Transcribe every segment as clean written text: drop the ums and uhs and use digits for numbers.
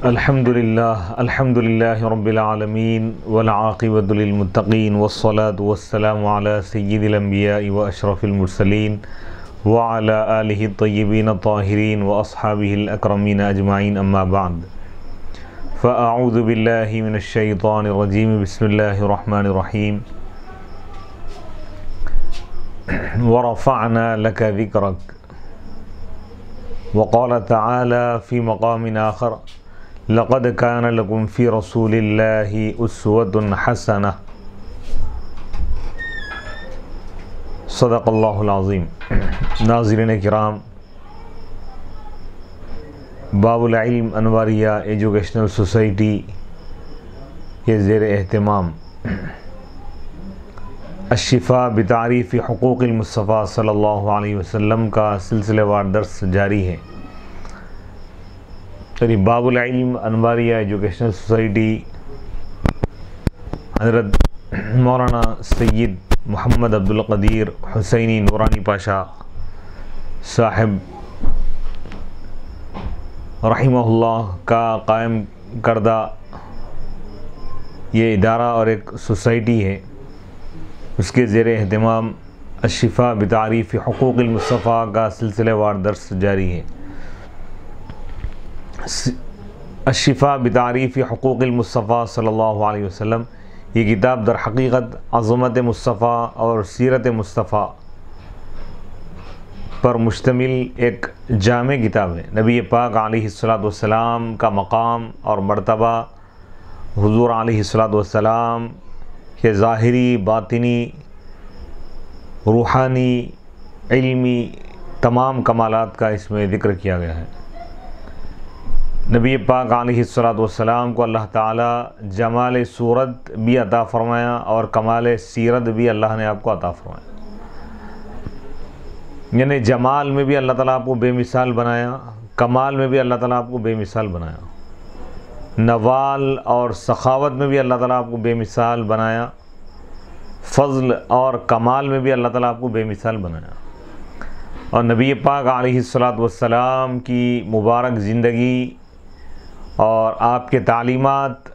الحمدللہ رب العالمین والعاقبۃ للمتقین والصلاة والسلام علی سید الانبیاء واشرف المرسلین وعلی آلہ الطیبین الطاہرین واصحابہ الاکرمین اجمعین، اما بعد فاعوذ باللہ من الشیطان الرجیم، بسم اللہ الرحمن الرحیم۔ ورفعنا لک ذکرک، وقال تعالی فی مقام آخر لقد كان لكم في رسول الله أسوة حسنة، صدق اللہ العظیم۔ ناظرین کرام، باب العلم انواریہ ایجوکیشنل سوسائٹی کے زیر اہتمام الشفاء بتعریف حقوق المصطفیٰ صلی اللہ علیہ وسلم کا سلسلہ وار درس جاری ہے۔ باب العلم انواریہ ایجوکیشنل سوسائٹی حضرت مولانا سید محمد عبدالقدیر حسینی نورانی پاشا صاحب رحمہ اللہ کا قائم کردہ یہ ادارہ اور ایک سوسائٹی ہے، اس کے زیر اہتمام الشفاء بتعریف حقوق المصطفیٰ کا سلسلہ وار درس جاری ہے۔ الشفاء بتعریف حقوق المصطفیٰ صلی اللہ علیہ وسلم، یہ کتاب در حقیقت عظمت مصطفیٰ اور سیرت مصطفیٰ پر مشتمل ایک جامع کتاب ہے۔ نبی پاک علیہ السلام کا مقام اور مرتبہ، حضور علیہ السلام کے ظاہری، باطنی، روحانی، علمی تمام کمالات کا اس میں ذکر کیا گیا ہے۔ نبی پاک علیہ السلام کو اللہ تعالی جمال صورت بھی عطا فرمایا اور کمال سیرت بھی اللہ نے آپ کو عطا فرمایا، یعنی جمال میں بھی اللہ تعالیٰ آپ کو بے مثال بنایا، کمال میں بھی اللہ تعالیٰ آپ کو بے مثال بنایا، نوال اور سخاوت میں بھی اللہ تعالیٰ آپ کو بے مثال بنایا، فضل اور کمال میں بھی اللہ تعالیٰ آپ کو بے مثال بنایا۔ اور نبی پاک علیہ السلام کی مبارک زندگی اور آپ کے تعلیمات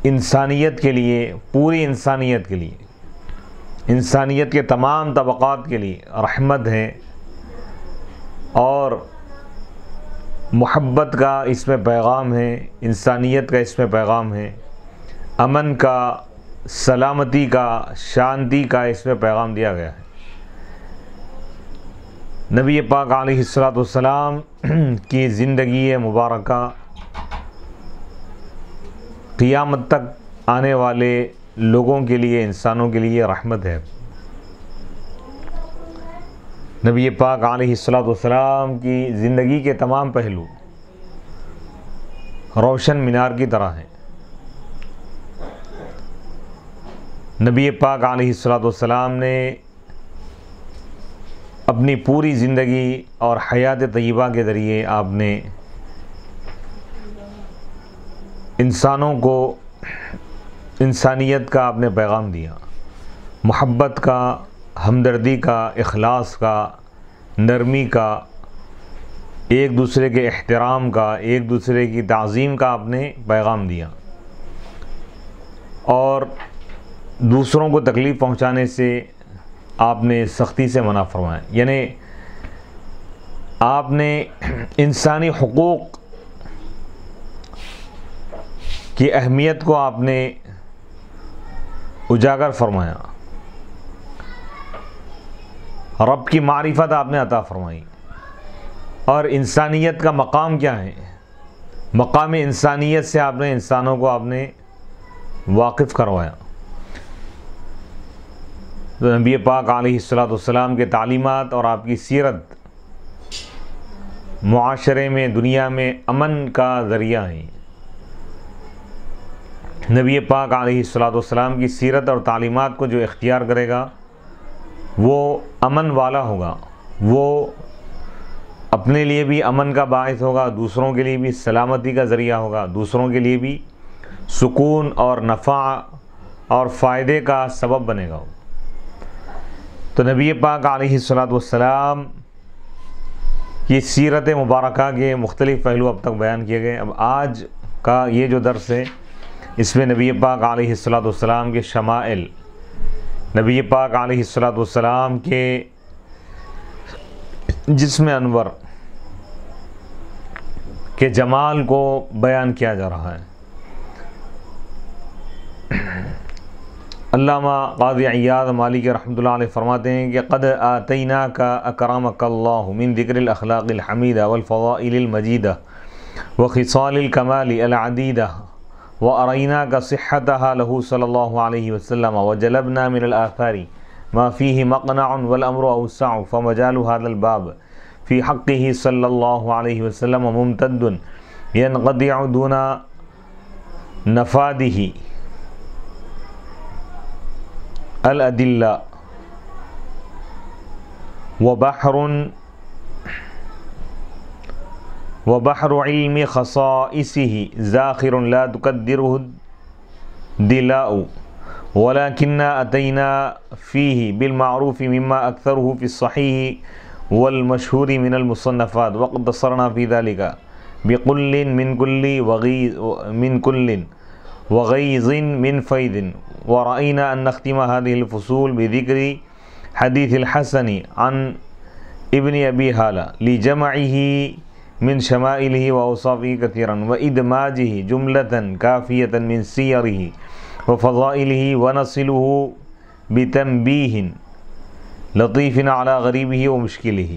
انسانیت کے لیے، پوری انسانیت کے لیے، انسانیت کے تمام طبقات کے لیے رحمت ہے، اور محبت کا اس میں پیغام ہے، انسانیت کا اس میں پیغام ہے، امن کا، سلامتی کا، شانتی کا اس میں پیغام دیا گیا ہے۔ نبی پاک علیہ السلام کی زندگی مبارکہ قیامت تک آنے والے لوگوں کے لیے، انسانوں کے لیے رحمت ہے۔ نبی پاک علیہ السلام کی زندگی کے تمام پہلو روشن مینار کی طرح ہیں۔ نبی پاک علیہ السلام نے اپنی پوری زندگی اور حیات طیبہ کے ذریعے آپ نے انسانوں کو انسانیت کا آپ نے پیغام دیا، محبت کا، ہمدردی کا، اخلاص کا، نرمی کا، ایک دوسرے کے احترام کا، ایک دوسرے کی تعظیم کا آپ نے پیغام دیا، اور دوسروں کو تکلیف پہنچانے سے آپ نے سختی سے منع فرمایا، یعنی آپ نے انسانی حقوق کی اہمیت کو آپ نے اجاگر فرمایا، رب کی معرفت آپ نے عطا فرمائی، اور انسانیت کا مقام کیا ہے، مقام انسانیت سے آپ نے انسانوں کو آپ نے واقف کروایا۔ تو نبی پاک علیہ السلام کے تعلیمات اور آپ کی سیرت معاشرے میں، دنیا میں امن کا ذریعہ ہے۔ نبی پاک علیہ السلام کی سیرت اور تعلیمات کو جو اختیار کرے گا وہ امن والا ہوگا، وہ اپنے لیے بھی امن کا باعث ہوگا، دوسروں کے لیے بھی سلامتی کا ذریعہ ہوگا، دوسروں کے لیے بھی سکون اور نفع اور فائدے کا سبب بنے گا۔ تو نبی پاک علیہ السلام یہ سیرت مبارکہ کے مختلف پہلو اب تک بیان کیے گئے۔ اب آج کا یہ جو درس ہے اس میں نبی پاک علیہ السلام کے شمائل، نبی پاک علیہ السلام کے جسم انور کے جمال کو بیان کیا جا رہا ہے۔ علامہ قاضی عیاض مالکی رحمۃ اللہ علیہ فرماتے ہیں کہ قد آتیناک اکرمک اللہ من ذکر الاخلاق الحمیدہ والفضائل المجیدہ وخصال الکمال العدیدہ واریناک صحتها له صلی اللہ علیہ وسلم وجلبنا من الآثار ما فيه مقنع والامر اوسع فمجال هذا الباب في حقه صلی اللہ علیہ وسلم ممتد ينقطع دون نفاده الأدلة وبحر علم خصائصه زاخر لا تقدره الدلاء ولكننا أتينا فيه بالمعروف مما أكثره في الصحيح والمشهور من المصنفات واقتصرنا في ذلك بقل من كل وغيظ من فيض ورأينا أن نختم هذه الفصول بذكر حديث الحسن عن ابن أبي هالة لجمعه من شمائله وأوصافه كثيرا وإدماجه جملة كافية من سيره وفضائله ونصله بتنبيه لطيف على غريبه ومشكله۔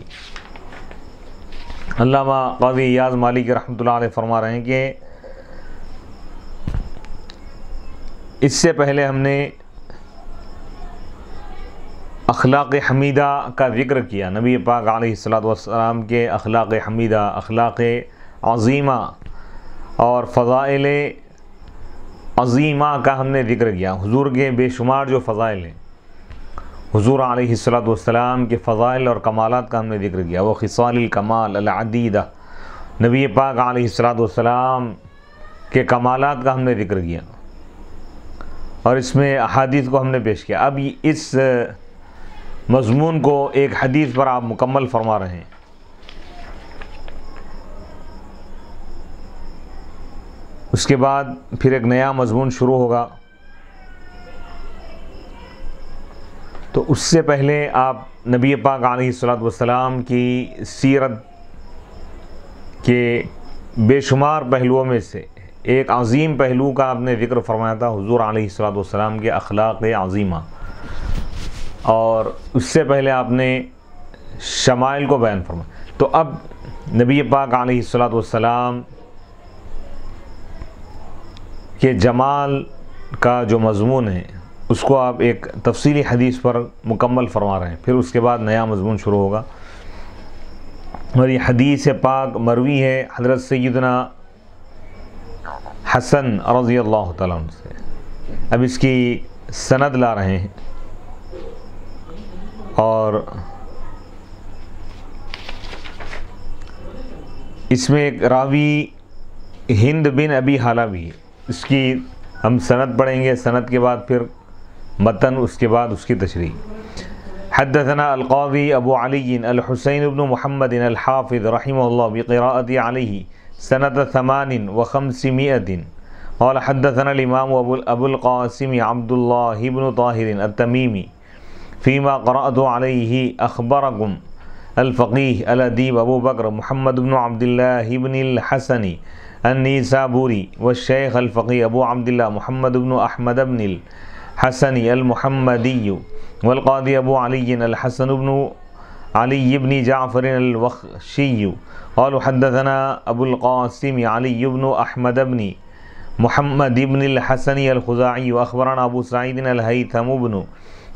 علامہ قاضی عیاض مالکی رحمۃ اللہ علیہ فرما رہے ہیں کہ اس سے پہلے ہم نے اخلاق حمیدہ کا ذکر کیا، نبی پاک علیہ السلام کے اخلاق حمیدہ، اخلاق عظیمہ اور فضائل عظیمہ کا ہم نے ذکر کیا۔ حضور کے بے شمار جو فضائل ہیں، حضور علیہ السلام کے فضائل اور کمالات کا ہم نے ذکر کیا۔ وہ خصال الکمال العدیدہ، نبی پاک علیہ السلام کے کمالات کا ہم نے ذکر کیا اور اس میں احادیث کو ہم نے پیش کیا۔ اب اس مضمون کو ایک حدیث پر آپ مکمل فرما رہے ہیں۔ اس کے بعد پھر ایک نیا مضمون شروع ہوگا، تو اس سے پہلے آپ نبی پاک علیہ السلام کی سیرت کے بے شمار پہلوؤں میں سے ایک عظیم پہلو کا آپ نے ذکر فرمایا تھا، حضور علیہ السلام کے اخلاق عظیمہ، اور اس سے پہلے آپ نے شمائل کو بیان فرمایا۔ تو اب نبی پاک علیہ السلام کے جمال کا جو مضمون ہے اس کو آپ ایک تفصیلی حدیث پر مکمل فرما رہے ہیں، پھر اس کے بعد نیا مضمون شروع ہوگا۔ اور یہ حدیث پاک مروی ہے حضرت سیدنا حسن رضی اللہ تعالیٰ عنہ سے۔ اب اس کی سند لا رہے ہیں، اور اس میں ایک راوی ہند بن ابی حالہ بھی ہے۔ اس کی ہم سند پڑھیں گے، سند کے بعد پھر متن، اس کے بعد اس کی تشریح۔ حدثنا القاضی ابو علی الحسین بن محمد الحافظ رحمہ اللہ بقراءت علیہ سنة 58 قال حدثنا الإمام أبو القاسم عبد الله بن طاهر التميمي فيما قرأت عليه أخبركم الفقيه الأديب أبو بكر محمد بن عبد الله بن الحسن النيسابوري والشيخ الفقيه أبو عبد الله محمد بن أحمد بن الحسن المحمدي والقاضي أبو علي الحسن بن علي بن جعفر الوخشي قالوا حدثنا أبو القاسم علي بن أحمد بن محمد بن الحسن الخزاعي وأخبرنا أبو سعيد الهيثم بن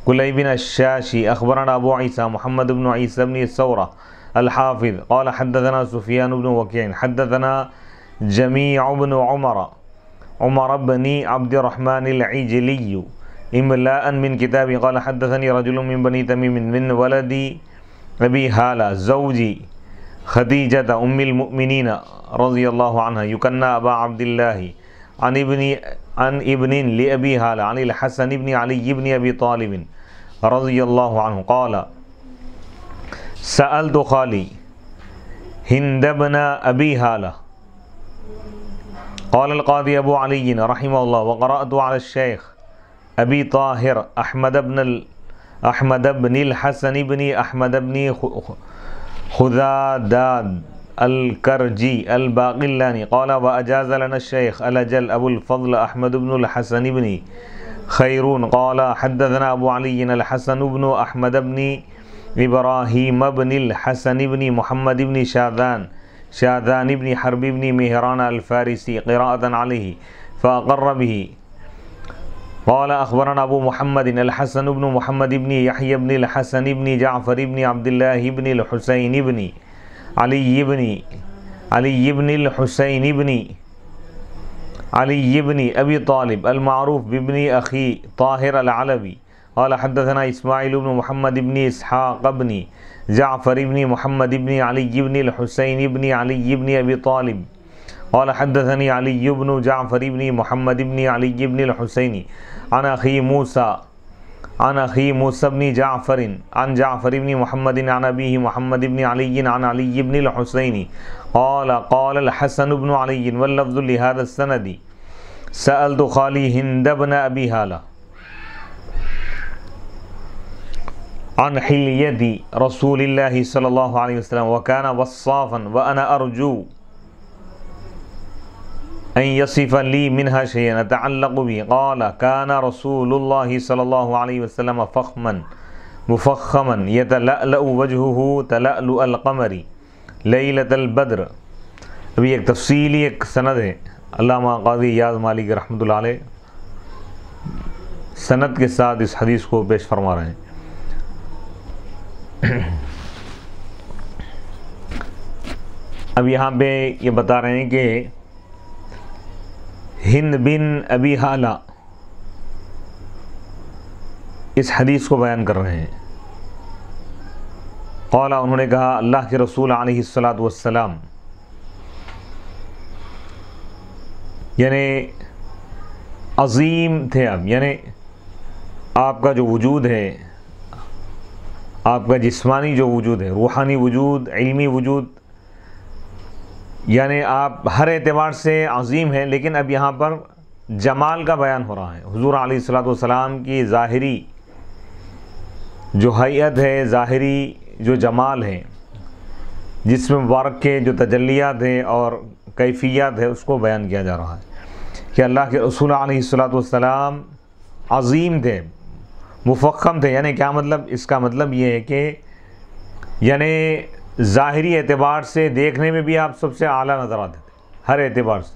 كليب الشاشي أخبرنا أبو عيسى محمد بن عيسى بن الثورة الحافظ قال حدثنا سفيان بن وكيع حدثنا جميع بن عمر بن عبد الرحمن العجلي إملاء من كتابه قال حدثني رجل من بني تميم من ولد أبي هالة زوجي خديجة أم المؤمنين رضي الله عنها يكنى أبا عبد الله عن ابن لأبي هالة عن الحسن بن علي بن أبي طالب رضي الله عنه قال سألت خالي ہند بن ابی حالہ قال القاضی ابو علی رحمہ اللہ وقرأت على الشیخ ابی طاہر احمد بن الحسن بن احمد بن خذاداد الکرجی الباقلانی قال واجاز لنا الشیخ الاجل ابو الفضل احمد بن الحسن بن خیرون قال حدثنا ابو علی الحسن بن احمد بن ابراہیم بن الحسن بن محمد بن شاذان بن حرب بن مہران الفارسی قراءة علیہ فاقر به قال اخبرنا ابو محمد الحسن بن محمد بن یحیی بن الحسن بن جعفر بن عبد الله بن الحسین بن علی بن الحسین بن علی بن ابی طالب المعروف بابن اخی طاہر العلوی قال حدثنا اسماعیل بن محمد بن اسحاق بن جعفر بن محمد بن علی بن الحسین بن علی بن ابی طالب قال حدثني علي بن جعفر بن محمد بن علي بن الحسين عن أخي موسى بن جعفر عن جعفر بن محمد عن أبيه محمد بن علي عن علي بن الحسين قال الحسن بن علي واللفظ لهذا السند سألت خالي هند بن أبي هالة عن حلية رسول الله صلى الله عليه وسلم وكان وصافا وأنا أرجو ان یصف لی منها شیئا اتعلق به قال كان رسول الله صلی اللہ علیہ وسلم فخما مفخما يتلألأ وجهه تلألؤ القمر لیلۃ البدر۔ ابھی ایک تفصیلی ایک سند ہے، علامہ قاضی ایاز مالک رحمۃ اللہ علیہ سند کے ساتھ اس حدیث کو پیش فرما رہے ہیں۔ اب یہاں پہ یہ بتا رہے ہیں کہ ہند بن ابی حالہ اس حدیث کو بیان کر رہے ہیں۔ قال انہوں نے کہا اللہ کے رسول علیہ الصلاۃ والسلام یعنی عظیم تھے، اب یعنی آپ کا جو وجود ہے، آپ کا جسمانی جو وجود ہے، روحانی وجود، علمی وجود، یعنی آپ ہر اعتبار سے عظیم ہیں، لیکن اب یہاں پر جمال کا بیان ہو رہا ہے۔ حضور علیہ الصلاۃ والسلام کی ظاہری جو حیت ہے، ظاہری جو جمال ہے، جسم مبارک کے جو تجلیات ہیں اور کیفیات ہے، اس کو بیان کیا جا رہا ہے کہ اللہ کے رسول علیہ الصلاۃ والسلام عظیم تھے، مفخم تھے۔ یعنی کیا مطلب؟ اس کا مطلب یہ ہے کہ یعنی ظاہری اعتبار سے دیکھنے میں بھی آپ سب سے اعلیٰ نظر آتے تھے، ہر اعتبار سے۔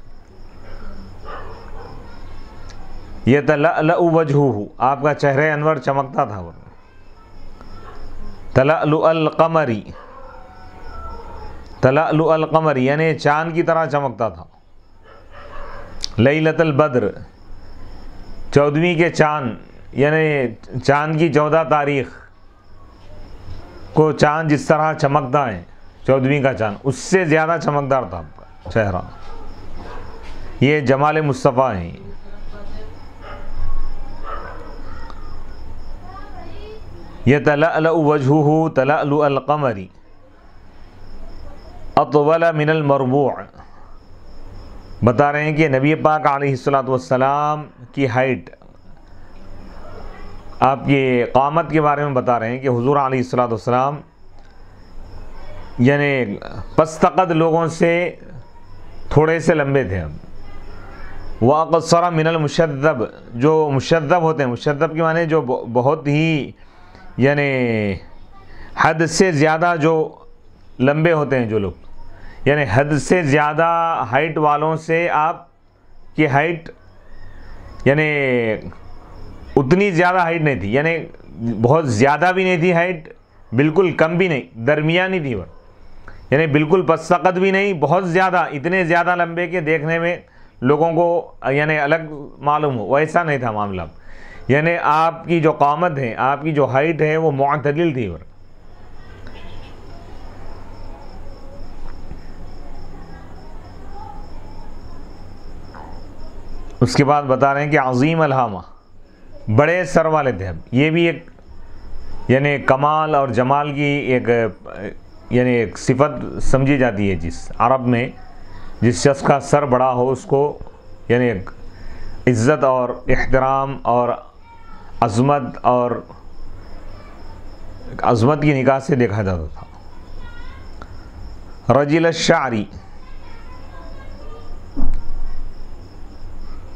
یتلألأ وجہہ، آپ کا چہرہ انور چمکتا تھا، تلألؤ القمر، تلألؤ القمر یعنی چاند کی طرح چمکتا تھا۔ لیلۃ البدر، 14ویں کے چاند، یعنی چاند کی 14 تاریخ کو چاند جس طرح چمکتا ہے، 14ویں کا چاند، اس سے زیادہ چمکدار تھا آپ کا چہرہ۔ یہ جمال مصطفیٰ ہیں۔ یتلألأ وجہہ تلألؤ القمر اطول من المربوع، بتا رہے ہیں کہ نبی پاک علیہ الصلاۃ والسلام کی ہائٹ، آپ کی قامت کے بارے میں بتا رہے ہیں کہ حضور علیہ الصلاۃ والسلام یعنی پست قد لوگوں سے تھوڑے سے لمبے تھے۔ اب وَأَقْصَرَ مِنَ الْمُشَذَّبِ، جو مشذب ہوتے ہیں، مشذب کے معنی جو بہت ہی یعنی حد سے زیادہ جو لمبے ہوتے ہیں جو لوگ، یعنی حد سے زیادہ ہائٹ والوں سے آپ کی ہائٹ یعنی اتنی زیادہ ہائٹ نہیں تھی، یعنی بہت زیادہ بھی نہیں تھی ہائٹ، بالکل کم بھی نہیں، درمیانی تھی وہ، یعنی بالکل پست قد بھی نہیں، بہت زیادہ، اتنے زیادہ لمبے کہ دیکھنے میں لوگوں کو یعنی الگ معلوم ہو، ویسا نہیں تھا معاملہ۔ یعنی آپ کی جو قامت ہے، آپ کی جو ہائٹ ہے، وہ معتدل تھی۔ اس کے بعد بتا رہے ہیں کہ عظیم الہامہ، بڑے سر والے تھے۔ اب یہ بھی ایک یعنی کمال اور جمال کی ایک یعنی ایک صفت سمجھی جاتی ہے جس عرب میں جس شخص کا سر بڑا ہو اس کو یعنی ایک عزت اور احترام اور عظمت کی نگاہ سے دیکھا جاتا تھا۔ رجل الشعری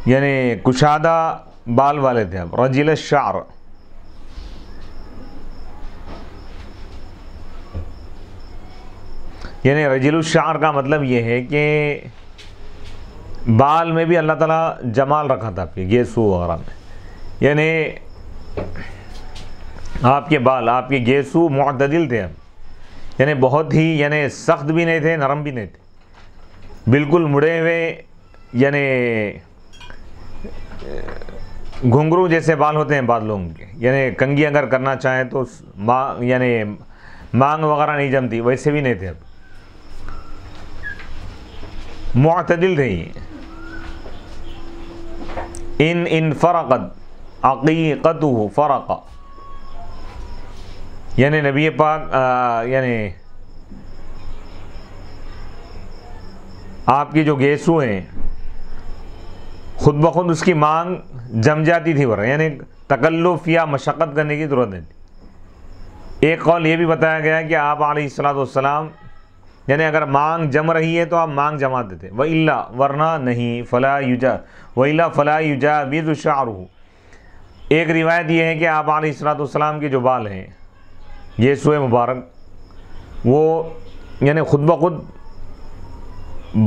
یعنی کشادہ بال والے تھے اب، رجل الشعر یعنی رجل الشعر کا مطلب یہ ہے کہ بال میں بھی اللہ تعالیٰ جمال رکھا تھا پھر گیسو وغیرہ میں، یعنی آپ کے بال آپ کے گیسو معتدل تھے اب، یعنی بہت ہی یعنی سخت بھی نہیں تھے نرم بھی نہیں تھے، بالکل مڑے ہوئے یعنی گھنگرو جیسے بال ہوتے ہیں بعض لوگوں کے، یعنی کنگھی اگر کرنا چاہیں تو یعنی مانگ وغیرہ نہیں جمتی، ویسے بھی نہیں تھے اب، معتدل تھے یہ۔ ان فرقت عقیقتہ فرق یعنی نبی پاک یعنی آپ کی جو گیسو ہیں خود بخود اس کی مانگ جم جاتی تھی ورنہ، یعنی تکلف یا مشقت کرنے کی ضرورت نہیں تھی۔ ایک قول یہ بھی بتایا گیا کہ آپ علیہ الصلوۃ والسلام یعنی اگر مانگ جم رہی ہے تو آپ مانگ جما دیتے، وَإِلَّا ورنہ نہیں، وَإِلَّا فَلَا يُجَاوِزُ شَعْرُهُ۔ ایک روایت یہ ہے کہ آپ علیہ الصلوۃ والسلام کے جو بال ہیں یسوع مبارک وہ یعنی خود بخود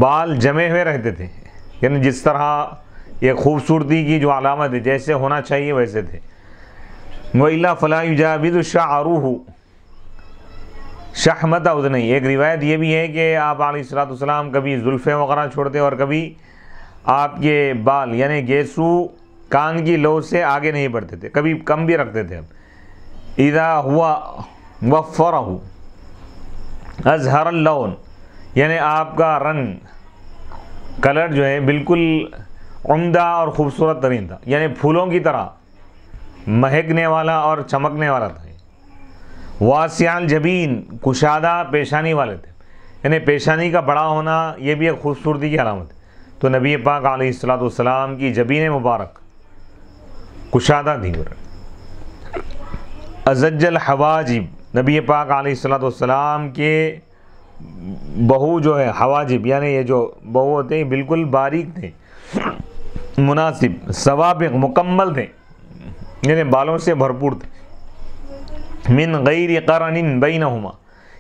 بال جمے ہوئے رہتے تھے، یعنی جس طرح یہ خوبصورتی کی جو علامت ہے جیسے ہونا چاہیے ویسے تھے۔ وَإِلَّا فَلَا يُجَاوِزُ شَعْرُهُ شحمت اذنی۔ ایک روایت یہ بھی ہے کہ آپ علیہ الصلوۃ والسلام کبھی زلفیں وغیرہ چھوڑتے اور کبھی آپ کے بال یعنی گیسو کان کی لو سے آگے نہیں بڑھتے تھے، کبھی کم بھی رکھتے تھے۔ اذا ہوا وفرہ اظہر اللون یعنی آپ کا رنگ کلر جو ہے بالکل عمدہ اور خوبصورت ترین تھا، یعنی پھولوں کی طرح مہکنے والا اور چمکنے والا تھا۔ واسع الجبین کشادہ پیشانی والے تھے، یعنی پیشانی کا بڑا ہونا یہ بھی ایک خوبصورتی کی علامت ہے، تو نبی پاک علیہ الصلوۃ والسلام کی جبین مبارک کشادہ تھی۔ ازج الحواجب نبی پاک علیہ الصلوۃ والسلام کے بہو جو ہے حواجب یعنی یہ جو بہو ہوتے ہیں بالکل باریک تھے، مناسب، سوابق مکمل تھے، یعنی بالوں سے بھرپور تھے۔ من غیر قرن بینہما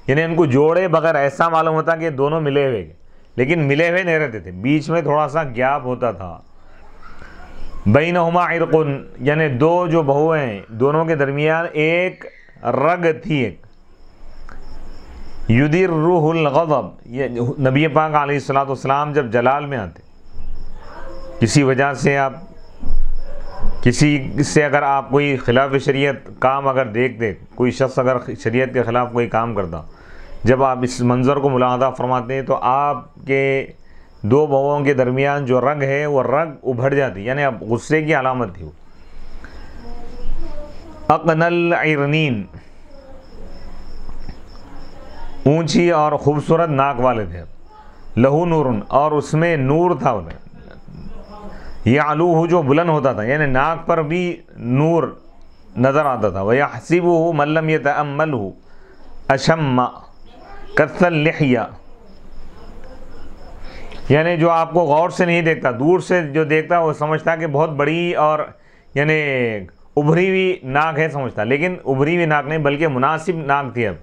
یعنی ان کو جوڑے بغیر ایسا معلوم ہوتا کہ دونوں ملے ہوئے، لیکن ملے ہوئے نہیں رہتے تھے، بیچ میں تھوڑا سا گیپ ہوتا تھا۔ بینہما عرق یعنی دو جو بہو ہیں دونوں کے درمیان ایک رگ تھی، ایک یدر روح الغضب نبی پاک علیہ الصلوۃ والسلام جب جلال میں آتے کسی وجہ سے آپ کسی سے اگر آپ کوئی خلاف شریعت کام اگر دیکھتے، کوئی شخص اگر شریعت کے خلاف کوئی کام کرتا، جب آپ اس منظر کو ملاحظہ فرماتے ہیں تو آپ کے دو بہوؤں کے درمیان جو رگ ہے وہ رگ ابھر جاتی، یعنی اب غصے کی علامت تھی وہ۔ اقن العرنین اونچی اور خوبصورت ناک والے تھے، لہو نور اور اس میں نور تھا، یعلوہ جو بلند ہوتا تھا، یعنی ناک پر بھی نور نظر آتا تھا۔ وَيَحْسِبُهُ مَن لَّمْ يَتَأَمَّلْهُ أَشَمَّ كَثَّ اللِّحْيَةِ یعنی جو آپ کو غور سے نہیں دیکھتا، دور سے جو دیکھتا وہ سمجھتا کہ بہت بڑی اور یعنی ابھری ہوئی ناک ہے سمجھتا، لیکن ابھری ہوئی ناک نہیں بلکہ مناسب ناک تھی اب،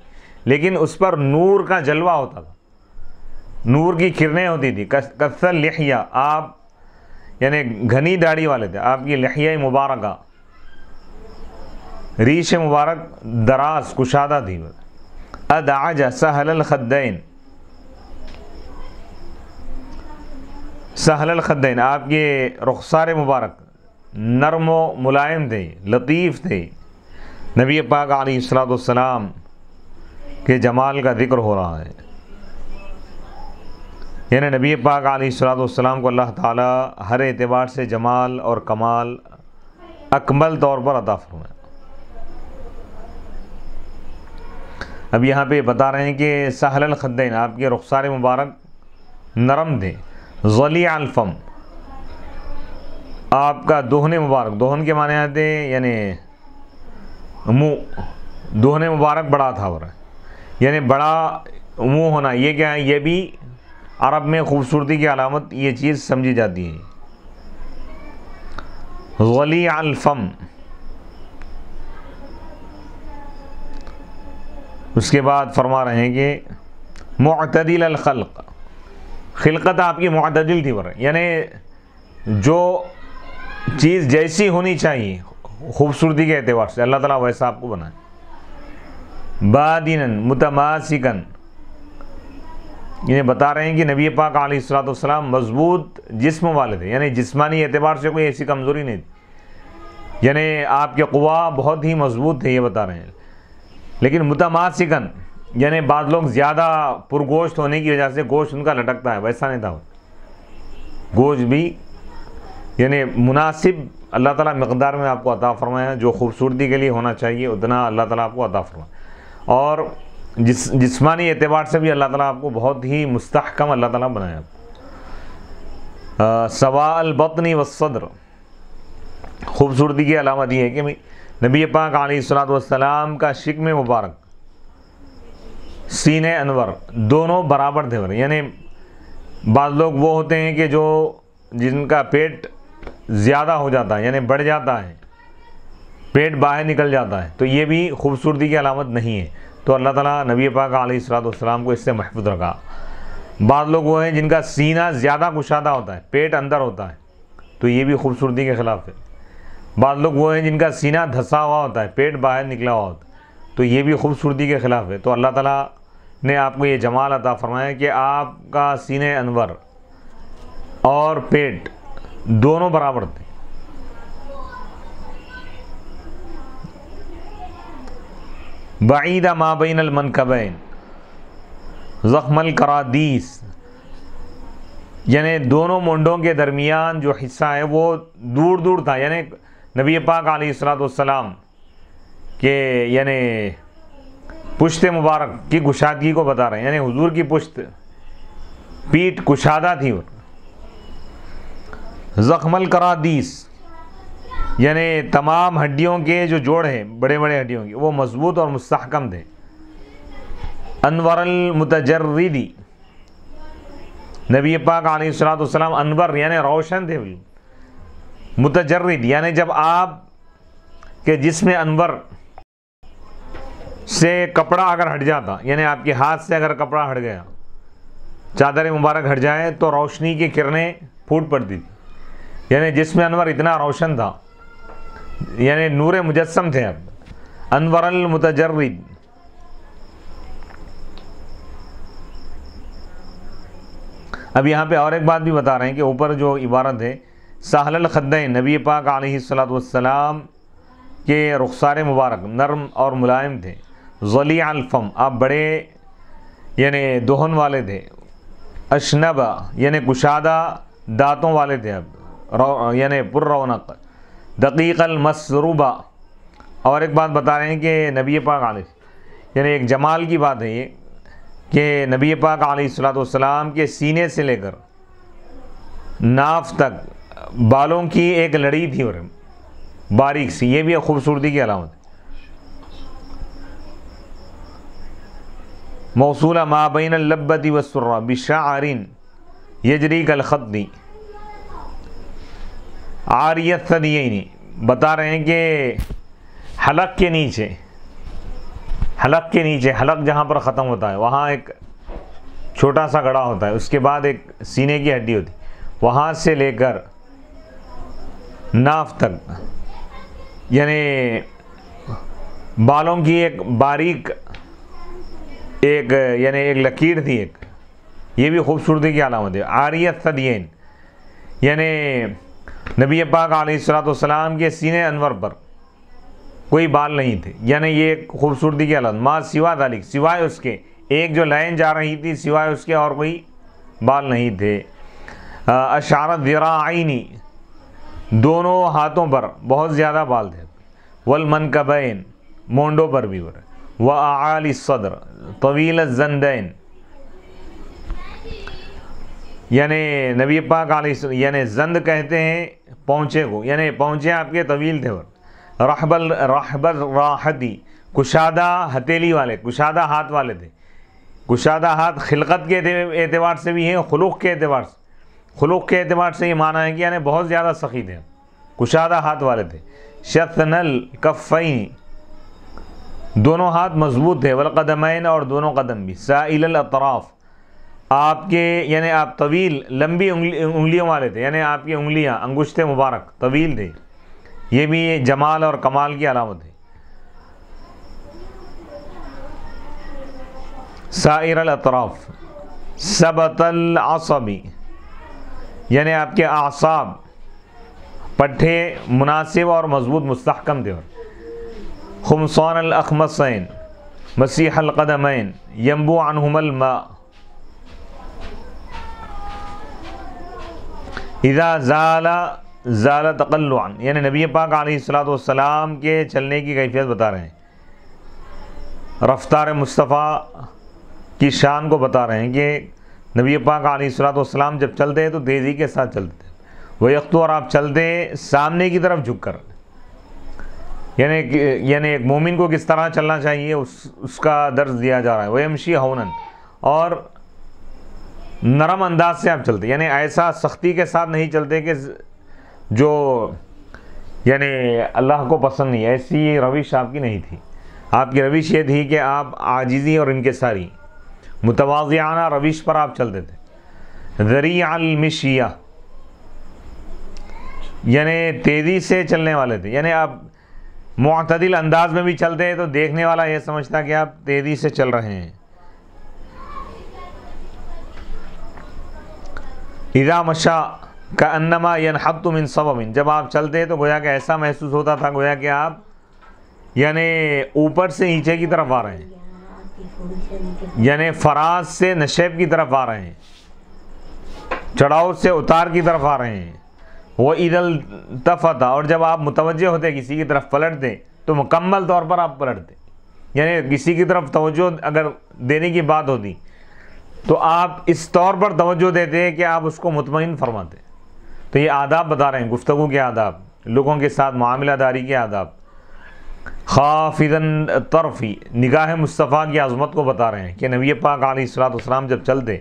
لیکن اس پر نور کا جلوہ ہوتا تھا، نور کی کرنیں ہوتی تھی۔ کث اللحیہ آپ یعنی گھنی داڑھی والے تھے، آپ کی لحیہ مبارکہ ریش مبارک دراز کشادہ تھی۔ ادعج سہل الخدین سہل الخدین آپ کے رخسار مبارک نرم و ملائم تھے، لطیف تھے۔ نبی پاک علیہ الصلوۃ والسلام کے جمال کا ذکر ہو رہا ہے، یعنی نبی پاک علیہ الصلوۃ والسلام کو اللہ تعالیٰ ہر اعتبار سے جمال اور کمال اکمل طور پر عطا فرمایا۔ اب یہاں پہ بتا رہے ہیں کہ سہل الخدین، آپ کے رخسار مبارک نرم تھے، ضلیع الفم، آپ کا دہن مبارک، دہن کے معنی آتے ہیں یعنی منہ، دہن مبارک بڑا تھا، اور یعنی بڑا منہ ہونا، یہ کیا ہے؟ یہ بھی عرب میں خوبصورتی کی علامت یہ چیز سمجھی جاتی ہے، ضلیع الفم۔ اس کے بعد فرما رہے ہیں کہ معتدل الخلق، خلقت آپ کی معتدل تھی، یعنی جو چیز جیسی ہونی چاہیے خوبصورتی کے اعتبار سے اللہ تعالیٰ ویسا آپ کو بنائے، بادناً متماسکاً، یہ بتا رہے ہیں کہ نبی پاک علیہ الصلوۃ والسلام مضبوط جسم والے تھے، یعنی جسمانی اعتبار سے کوئی ایسی کمزوری نہیں تھی، یعنی آپ کے قوا بہت ہی مضبوط تھے، یہ بتا رہے ہیں، لیکن متماسکاً یعنی بعض لوگ زیادہ پرگوشت ہونے کی وجہ سے گوشت ان کا لٹکتا ہے، ویسا نہیں تھا، گوشت بھی یعنی مناسب اللہ تعالیٰ مقدار میں آپ کو عطا فرمایا، جو خوبصورتی کے لیے ہونا چاہیے اتنا اللہ تعالیٰ آپ کو عطا فرمایا، اور جسمانی اعتبار سے بھی اللہ تعالیٰ آپ کو بہت ہی مستحکم اللہ تعالیٰ بنایا۔ سواء البطن والصدر، خوبصورتی کی علامت یہ ہے کہ نبی پاک علیہ الصلوۃ والسلام کا شکم مبارک، سینے انور دونوں برابر تھے، یعنی بعض لوگ وہ ہوتے ہیں کہ جن کا پیٹ زیادہ ہو جاتا ہے، یعنی بڑھ جاتا ہے، پیٹ باہر نکل جاتا ہے، تو یہ بھی خوبصورتی کی علامت نہیں ہے، تو اللہ تعالیٰ نبی پاک علیہ الصلوۃ والسلام کو اس سے محفوظ رکھا۔ بعض لوگ وہ ہیں جن کا سینہ زیادہ کشادہ ہوتا ہے، پیٹ اندر ہوتا ہے، تو یہ بھی خوبصورتی کے خلاف ہے۔ بعض لوگ وہ ہیں جن کا سینہ دھسا ہوا ہوتا ہے، پیٹ باہر نکلا ہوا ہوتا ہے، تو یہ بھی خوبصورتی کے خلاف ہے۔ تو اللہ تعالیٰ نے آپ کو یہ جمال عطا فرمایا کہ آپ کا سینے انور اور پیٹ دونوں برابر تھے۔ بعید ما بین المنکبین ضخم الکرادیس، یعنی دونوں مونڈوں کے درمیان جو حصہ ہے وہ دور دور تھا، یعنی نبی پاک علیہ الصلوۃ والسلام کے یعنی پشت مبارک کی کشادگی کو بتا رہے ہیں، یعنی حضور کی پشت پیٹھ کشادہ تھی، زخم الکرادیس یعنی تمام ہڈیوں کے جو جوڑ ہیں بڑے بڑے ہڈیوں کے وہ مضبوط اور مستحکم تھے۔ انور المتجردی، نبی پاک علیہ الصلوۃ والسلام انور یعنی روشن تھے، متجرد یعنی جب آپ کے جسم انور سے کپڑا اگر ہٹ جاتا، یعنی آپ کے ہاتھ سے اگر کپڑا ہٹ گیا، چادر مبارک ہٹ جائے تو روشنی کی کرنیں پھوٹ پڑتی تھی، یعنی جسم انور اتنا روشن تھا، یعنی نور مجسم تھے اب۔ انور المتجرد، اب یہاں پہ اور ایک بات بھی بتا رہے ہیں کہ اوپر جو عبارت ہے سہل الخدین، نبی پاک علیہ الصلوۃ والسلام کے رخسار مبارک نرم اور ملائم تھے، ضلیع الفم، آپ بڑے یعنی دہن والے تھے، اشنب یعنی کشادہ دانتوں والے تھے، اب یعنی پر رونق، دقیق المسروبہ۔ اور ایک بات بتا رہے ہیں کہ نبی پاک علیہ یعنی ایک جمال کی بات ہے یہ کہ نبی پاک علیہ الصلوۃ والسلام کے سینے سے لے کر ناف تک بالوں کی ایک لڑی تھی اور باریک سی، یہ بھی ایک خوبصورتی کی علامت ہے۔ موصولہ ما بین اللبۃ والسرہ بشعر یجری کالخط، عاریت ثدیین، بتا رہے ہیں کہ حلق کے نیچے، حلق جہاں پر ختم ہوتا ہے وہاں ایک چھوٹا سا گڑھا ہوتا ہے، اس کے بعد ایک سینے کی ہڈی ہوتی، وہاں سے لے کر ناف تک یعنی بالوں کی ایک باریک ایک یعنی ایک لکیر تھی ایک، یہ بھی خوبصورتی کی علامت ہے۔ عاریت ثدیین یعنی نبی پاک علیہ الصلوۃ والسلام کے سینے انور پر کوئی بال نہیں تھے، یعنی یہ ایک خوبصورتی کی علامت۔ ما سوا ذالک، سوائے اس کے ایک جو لائن جا رہی تھی سوائے اس کے اور کوئی بال نہیں تھے۔ اشعر الذراعین، دونوں ہاتھوں پر بہت زیادہ بال تھے، والمنکبین، مونڈوں پر بھی، وأعالي الصدر طويل الزندين، یعنی نبی پاک علیہ السلام یعنی زند کہتے ہیں پونچے کو، یعنی پونچے آپ کے طویل تھے، رحب الراحتی کشادہ ہتیلی والے، کشادہ ہاتھ والے تھے۔ کشادہ ہاتھ خلقت کے اعتبار سے بھی ہیں، خلق کے اعتبار سے یہ معنی ہے کہ یعنی بہت زیادہ سخی تھے، کشادہ ہاتھ والے تھے۔ شتن الکفین دونوں ہاتھ مضبوط تھے، والقدمین اور دونوں قدم بھی، سائل الاطراف آپ کے یعنی آپ طویل لمبی انگلیوں والے تھے، یعنی آپ کی انگلیاں انگشت مبارک طویل تھے، یہ بھی جمال اور کمال کی علامت ہے۔ سائر الاطراف ثبت العصبی یعنی آپ کے اعصاب پٹھے مناسب اور مضبوط مستحکم تھے۔ خمصان الاخمصین مسیح القدمین ینبو عنہم الماء اذا زال تقلعا، یعنی نبی پاک علیہ السلام کے چلنے کی کیفیت بتا رہے ہیں، رفتار مصطفیٰ کی شان کو بتا رہے ہیں کہ نبی پاک علیہ السلام جب چلتے ہیں تو تیزی کے ساتھ چلتے تھے۔ وَيَخْطُ اور آپ چلتے سامنے کی طرف جھک کر، یعنی ایک مومن کو کس طرح چلنا چاہیے اس کا درس دیا جا رہا ہے۔ وَيَمْشِي هَوْنًا اور نرم انداز سے آپ چلتے، یعنی ایسا سختی کے ساتھ نہیں چلتے کہ جو یعنی اللہ کو پسند نہیں، ایسی روش آپ کی نہیں تھی۔ آپ کی روش یہ تھی کہ آپ عاجزی اور انکساری متواضعانہ روش پر آپ چلتے تھے۔ ذریع المشیہ یعنی تیزی سے چلنے والے تھے، یعنی آپ معتدل انداز میں بھی چلتے ہیں تو دیکھنے والا یہ سمجھتا کہ آپ تیزی سے چل رہے ہیں۔ اذا مشا کانما ینحط من صبب جب آپ چلتے تو گویا کہ ایسا محسوس ہوتا تھا گویا کہ آپ یعنی اوپر سے نیچے کی طرف آ رہے ہیں، یعنی فراز سے نشیب کی طرف آ رہے ہیں، چڑھاؤ سے اتار کی طرف آ رہے ہیں۔ وَإِذَا الْتَفَتَ اور جب آپ متوجہ ہوتے کسی کی طرف پلٹتے تو مکمل طور پر آپ پلٹتے، یعنی کسی کی طرف توجہ اگر دینے کی بات ہوتی تو آپ اس طور پر توجہ دیتے کہ آپ اس کو مطمئن فرماتے۔ تو یہ آداب بتا رہے ہیں، گفتگو کے آداب، لوگوں کے ساتھ معاملہ داری کے آداب۔ خافضاً طرفی نگاہ مصطفیٰ کی عظمت کو بتا رہے ہیں کہ نبی پاک علیہ السلام جب چلتے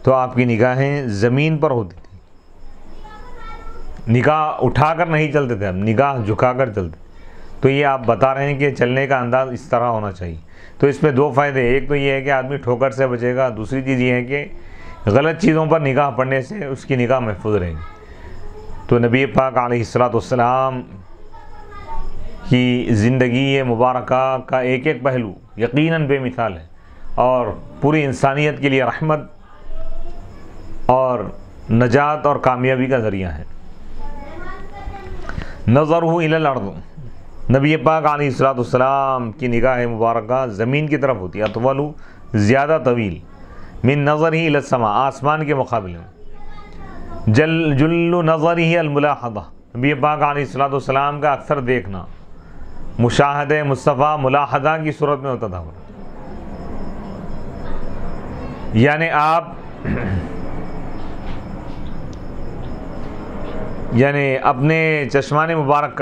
تو آپ کی نگاہیں زمین پر ہوتی تھی، نگاہ اٹھا کر نہیں چلتے تھے، نگاہ جھکا کر چلتے۔ تو یہ آپ بتا رہے ہیں کہ چلنے کا انداز اس طرح ہونا چاہیے۔ تو اس میں دو فائدے، ایک تو یہ ہے کہ آدمی ٹھوکر سے بچے گا، دوسری چیز یہ ہے کہ غلط چیزوں پر نگاہ پڑنے سے اس کی نگاہ محفوظ رہے گی۔ تو نبی پاک علیہ السلام کی زندگی مبارکہ کا ایک ایک پہلو یقیناً بے مثال ہے اور پوری انسانیت کے لیے رحمت اور نجات اور کامیابی کا ذریعہ ہے۔ نظرہ الی الارض نبی پاک علیہ السلام کی نگاہ مبارکہ زمین کی طرف ہوتی ہے، اطول زیادہ طویل، من نظرہ الی السماء آسمان کے مقابلے میں، جل نظرہ الملاحظہ نبی پاک علیہ السلام کا اکثر دیکھنا مشاہدہ مصطفیٰ ملاحظہ کی صورت میں ہوتا تھا، یعنی آپ یعنی اپنے چشمان مبارک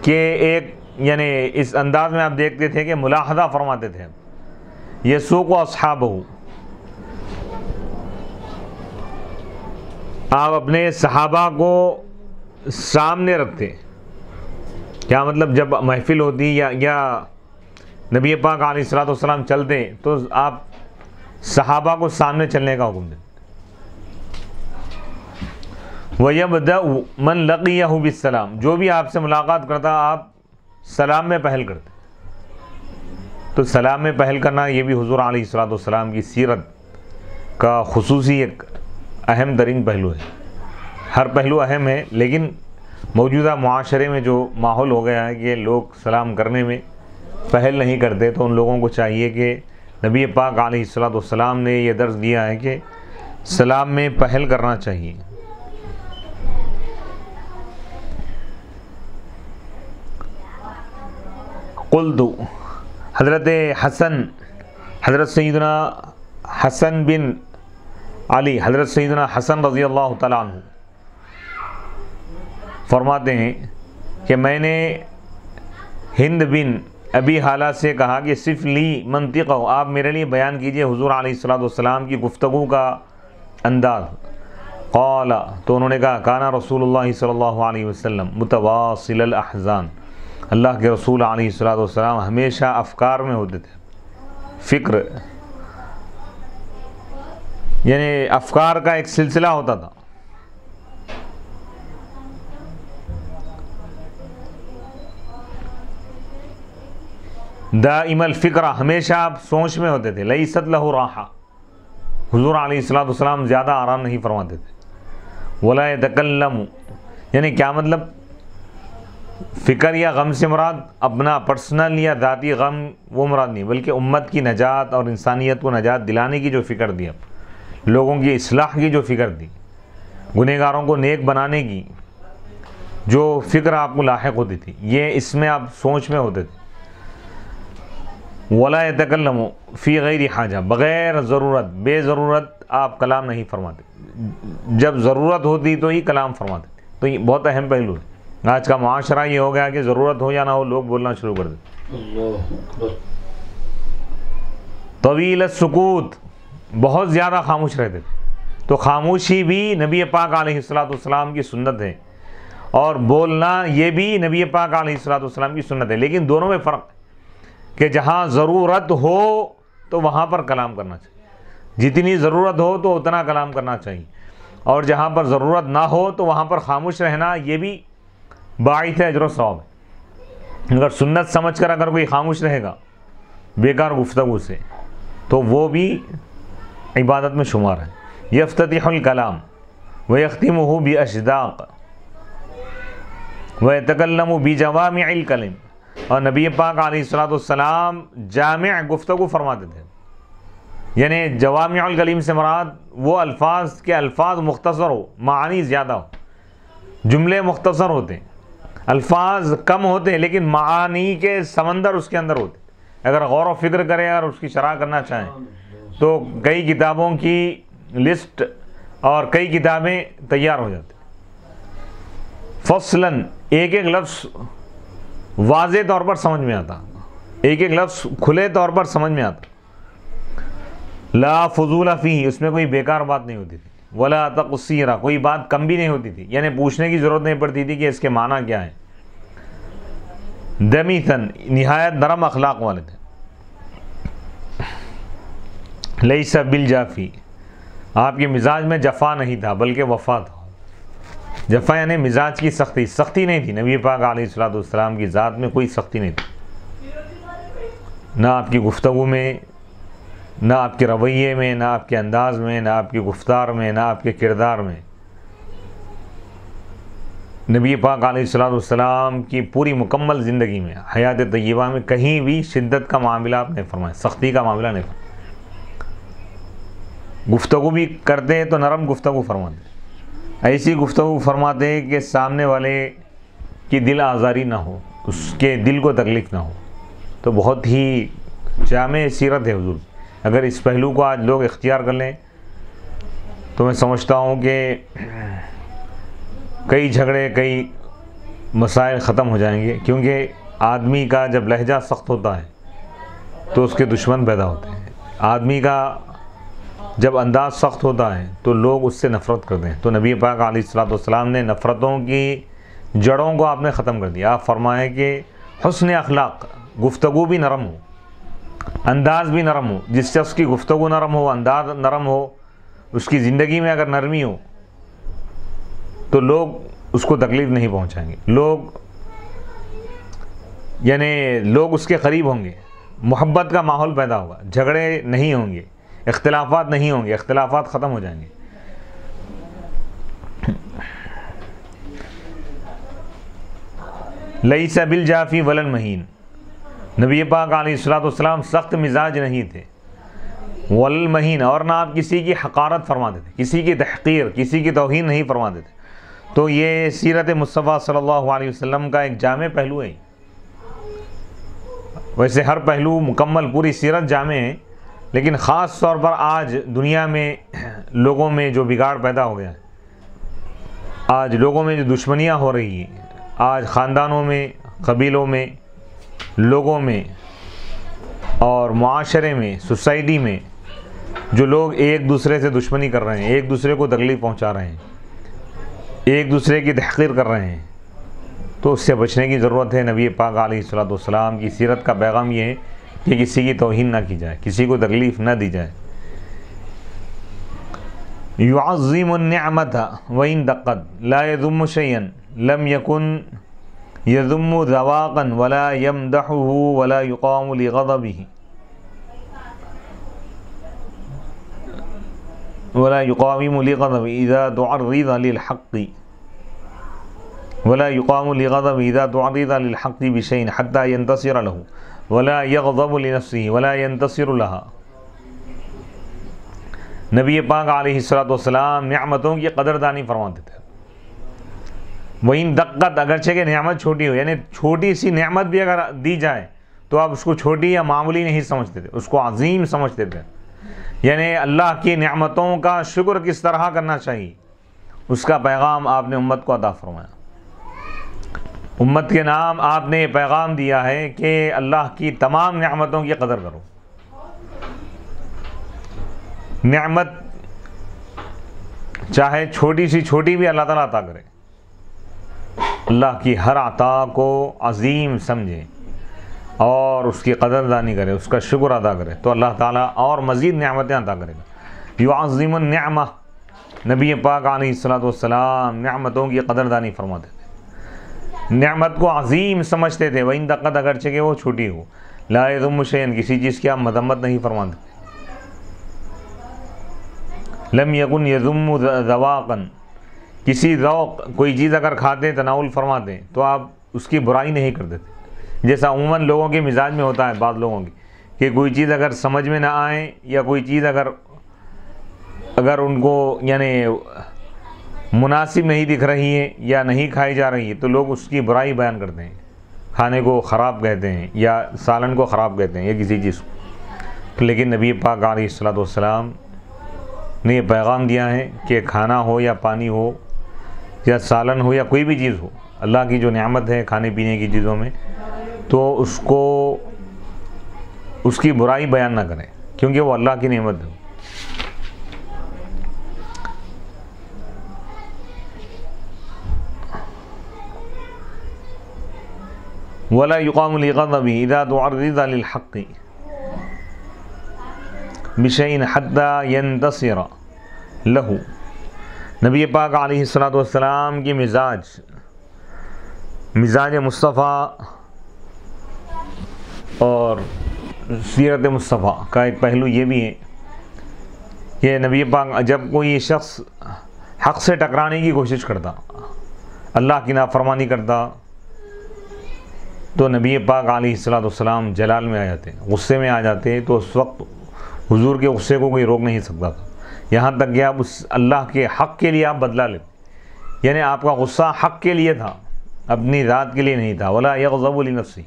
کے ایک یعنی اس انداز میں آپ دیکھتے تھے کہ ملاحظہ فرماتے تھے۔ یسوق اصحابہ آپ اپنے صحابہ کو سامنے رکھتے، کیا مطلب جب محفل ہوتی یا نبی پاک علیہ السلام چلتے تو آپ صحابہ کو سامنے چلنے کا حکم دیتے۔ وَيَبْدَأُ مَنْ لَقِيَهُ بِالسَّلَامِ جو بھی آپ سے ملاقات کرتا آپ سلام میں پہل کرتے۔ تو سلام میں پہل کرنا یہ بھی حضور علیہ السلام کی سیرت کا خصوصی ایک اہم ترین پہلو ہے۔ ہر پہلو اہم ہے لیکن موجودہ معاشرے میں جو ماحول ہو گیا ہے کہ لوگ سلام کرنے میں پہل نہیں کرتے، تو ان لوگوں کو چاہیے کہ نبی پاک علیہ السلام نے یہ درس دیا ہے کہ سلام میں پہل کرنا چاہیے۔ قلت حضرت سیدنا حسن بن علی، حضرت سیدنا حسن رضی اللہ تعالیٰ عنہ فرماتے ہیں کہ میں نے ہند بن ابی حالہ سے کہا کہ صف لی منطقہ، آپ میرے لیے بیان کیجئے حضور علیہ الصلوۃ والسلام کی گفتگو کا انداز۔ قال، تو انہوں نے کہا کانا رسول اللہ صلی اللہ علیہ وسلم متواصل الاحزان، اللہ کے رسول علیہ الصلوۃ والسلام ہمیشہ افکار میں ہوتے تھے۔ فکر یعنی افکار کا ایک سلسلہ ہوتا تھا۔ دائم الفکرہ، ہمیشہ آپ سوچ میں ہوتے تھے۔ لیست لہ راحہ، حضور علیہ الصلوۃ والسلام زیادہ آرام نہیں فرماتے تھے۔ ولا یتکلم، یعنی کیا مطلب؟ فکر یا غم سے مراد اپنا پرسنل یا ذاتی غم وہ مراد نہیں، بلکہ امت کی نجات اور انسانیت کو نجات دلانے کی جو فکر دی، لوگوں کی اصلاح کی جو فکر دی، گنہگاروں کو نیک بنانے کی جو فکر آپ کو لاحق ہوتی تھی، یہ اس میں آپ سوچ میں ہوتے تھے۔ ولا یتکلم فی غیر حاجہ، بغیر ضرورت، بے ضرورت آپ کلام نہیں فرماتے، جب ضرورت ہوتی تو ہی کلام فرماتے تھے۔ تو یہ بہت اہم پہلو ہے۔ آج کا معاشرہ یہ ہو گیا کہ ضرورت ہو یا نہ ہو لوگ بولنا شروع کر دیتے۔ طویل السکوت، بہت زیادہ خاموش رہتے تھے۔ تو خاموشی بھی نبی پاک علیہ الصلوۃ والسلام کی سنت ہے، اور بولنا یہ بھی نبی پاک علیہ الصلوۃ والسلام کی سنت ہے، لیکن دونوں میں فرق ہے کہ جہاں ضرورت ہو تو وہاں پر کلام کرنا چاہیے، جتنی ضرورت ہو تو اتنا کلام کرنا چاہیے، اور جہاں پر ضرورت نہ ہو تو وہاں پر خاموش رہنا یہ بھی باعث اجر و ثواب ہے۔ اگر سنت سمجھ کر اگر کوئی خاموش رہے گا بیکار گفتگو سے تو وہ بھی عبادت میں شمار ہے۔ یفتتح الکلام ویختمہ باشداق ویتکلم بجوامع الکلم، اور نبی پاک علیہ الصلوۃ والسلام جامع گفتگو فرماتے تھے، یعنی جوامع الکلم سے مراد وہ الفاظ کے الفاظ مختصر ہو، معانی زیادہ ہو، جملے مختصر ہوتے ہیں، الفاظ کم ہوتے ہیں لیکن معانی کے سمندر اس کے اندر ہوتے ہیں۔ اگر غور و فکر کریں، اگر اس کی شرح کرنا چاہیں تو کئی کتابوں کی لسٹ اور کئی کتابیں تیار ہو جاتی۔ فصلاً، ایک ایک لفظ واضح طور پر سمجھ میں آتا، ایک ایک لفظ کھلے طور پر سمجھ میں آتا۔ لا فضول فیہ، اس میں کوئی بیکار بات نہیں ہوتی تھی۔ ولا تقصیرہ، کوئی بات کم بھی نہیں ہوتی تھی، یعنی پوچھنے کی ضرورت نہیں پڑتی تھی کہ اس کے معنی کیا ہے۔ دمیثن، نہایت نرم اخلاق والے تھے۔ لیس بالجافی، آپ کے مزاج میں جفا نہیں تھا بلکہ وفا تھا۔ جفا یعنی مزاج کی سختی، سختی نہیں تھی نبی پاک علیہ الصلوۃ والسلام کی ذات میں، کوئی سختی نہیں تھی، نہ آپ کی گفتگو میں، نہ آپ کے رویے میں، نہ آپ کے انداز میں، نہ آپ کی گفتار میں، نہ آپ کے کردار میں۔ نبی پاک علیہ الصلوۃ والسلام کی پوری مکمل زندگی میں، حیات طیبہ میں کہیں بھی شدت کا معاملہ آپ نہیں فرمائے، سختی کا معاملہ نہیں فرمائے۔ گفتگو بھی کرتے ہیں تو نرم گفتگو فرماتے، ایسی گفتگو فرماتے ہیں کہ سامنے والے کی دل آزاری نہ ہو، اس کے دل کو تکلیف نہ ہو۔ تو بہت ہی جامع سیرت ہے حضور۔ اگر اس پہلو کو آج لوگ اختیار کر لیں تو میں سمجھتا ہوں کہ کئی جھگڑے، کئی مسائل ختم ہو جائیں گے، کیونکہ آدمی کا جب لہجہ سخت ہوتا ہے تو اس کے دشمن پیدا ہوتے ہیں۔ آدمی کا جب انداز سخت ہوتا ہے تو لوگ اس سے نفرت کرتے ہیں۔ تو نبی پاک علیہ الصلوۃ والسلام نے نفرتوں کی جڑوں کو آپ نے ختم کر دیا۔ آپ فرمائیں کہ حسن اخلاق، گفتگو بھی نرم ہو، انداز بھی نرم ہو۔ جس شخص کی گفتگو نرم ہو، انداز نرم ہو، اس کی زندگی میں اگر نرمی ہو تو لوگ اس کو تکلیف نہیں پہنچائیں گے، لوگ اس کے قریب ہوں گے، محبت کا ماحول پیدا ہوگا، جھگڑے نہیں ہوں گے، اختلافات نہیں ہوں گے، اختلافات ختم ہو جائیں گے۔ لیس بالجافی ولا المہین، نبی پاک علیہ الصلوۃ والسلام سخت مزاج نہیں تھے، ولا المہین، اور نہ آپ کسی کی حقارت فرماتے تھے، کسی کی تحقیر، کسی کی توہین نہیں فرماتے تھے۔ تو یہ سیرت مصطفیٰ صلی اللہ علیہ وسلم کا ایک جامع پہلو ہے۔ ویسے ہر پہلو مکمل پوری سیرت جامع ہے، لیکن خاص طور پر آج دنیا میں لوگوں میں جو بگاڑ پیدا ہو گیا ہے، آج لوگوں میں جو دشمنیاں ہو رہی ہیں، آج خاندانوں میں، قبیلوں میں، لوگوں میں اور معاشرے میں، سوسائٹی میں جو لوگ ایک دوسرے سے دشمنی کر رہے ہیں، ایک دوسرے کو تکلیف پہنچا رہے ہیں، ایک دوسرے کی تحقیر کر رہے ہیں، تو اس سے بچنے کی ضرورت ہے۔ نبی پاک علیہ الصلوۃ والسلام کی سیرت کا پیغام یہ ہے کہ کسی کی توہین نہ کی جائے، کسی کو تکلیف نہ دی جائے۔ يعظم النعمة وإن دقت لا يذم شيئا لم يكن يذم ذواقا ولا يمدحه ولا يقام لغضبه ولا يقاوم لغضبه إذا تعرض للحق ولا يقام لغضبه إذا تعرض للحق بشيء حتى ينتصر له ولا يغضب لنفسه ولا ينتصر لها۔ نبی پاک علیہ الصلوۃ والسلام نعمتوں کی قدردانی فرماتے تھے۔ وَإِن دقت، اگرچہ کہ نعمت چھوٹی ہو، یعنی چھوٹی سی نعمت بھی اگر دی جائے تو آپ اس کو چھوٹی یا معمولی نہیں سمجھتے تھے، اس کو عظیم سمجھتے تھے۔ یعنی اللہ کی نعمتوں کا شکر کس طرح کرنا چاہیے، اس کا پیغام آپ نے امت کو عطا فرمایا۔ امت کے نام آپ نے یہ پیغام دیا ہے کہ اللہ کی تمام نعمتوں کی قدر کرو۔ نعمت چاہے چھوٹی سی چھوٹی بھی اللہ تعالیٰ عطا کرے، اللہ کی ہر عطا کو عظیم سمجھے اور اس کی قدردانی کرے، اس کا شکر ادا کرے، تو اللہ تعالیٰ اور مزید نعمتیں عطا کرے گا۔ یعظم النعمہ، نبی پاک علیہ الصلوۃ والسلام نعمتوں کی قدردانی فرماتے تھے، نعمت کو عظیم سمجھتے تھے۔ وَإِن دقت، اگرچہ کہ وہ چھوٹی ہو، لا يذم شيئا، کسی چیز کی آپ مذمت نہیں فرماتے۔ لم یکن یذم ذواقا، کسی ذوق کوئی چیز اگر کھاتے تناول فرماتے تو آپ اس کی برائی نہیں کرتے تھے، جیسا عموماً لوگوں کے مزاج میں ہوتا ہے، بعض لوگوں کی، کہ کوئی چیز اگر سمجھ میں نہ آئے یا کوئی چیز اگر ان کو یعنی مناسب نہیں دکھ رہی ہے یا نہیں کھائی جا رہی ہے تو لوگ اس کی برائی بیان کرتے ہیں، کھانے کو خراب کہتے ہیں یا سالن کو خراب کہتے ہیں یا کسی چیز کو۔ لیکن نبی پاک علیہ الصلوۃ والسلام نے یہ پیغام دیا ہے کہ کھانا ہو یا پانی ہو یا سالن ہو یا کوئی بھی چیز ہو، اللہ کی جو نعمت ہے کھانے پینے کی چیزوں میں، تو اس کی برائی بیان نہ کریں، کیونکہ وہ اللہ کی نعمت ہے۔ ولا يقام لغضبه اذا تعرض للحق بشيء حتى ينتصر له۔ نبی پاک علیہ الصلوۃ والسلام کی مزاج مصطفیٰ اور سیرت مصطفیٰ کا ایک پہلو یہ بھی ہے کہ نبی پاک جب کوئی شخص حق سے ٹکرانے کی کوشش کرتا، اللہ کی نافرمانی کرتا، تو نبی پاک علیہ الصلوۃ والسلام جلال میں آ جاتے، غصے میں آ جاتے، تو اس وقت حضور کے غصے کو کوئی روک نہیں سکتا تھا، یہاں تک کہ آپ اس اللہ کے حق کے لیے آپ بدلہ لیتے، یعنی آپ کا غصہ حق کے لیے تھا، اپنی ذات کے لیے نہیں تھا۔ ولا یغضب لنفسہ،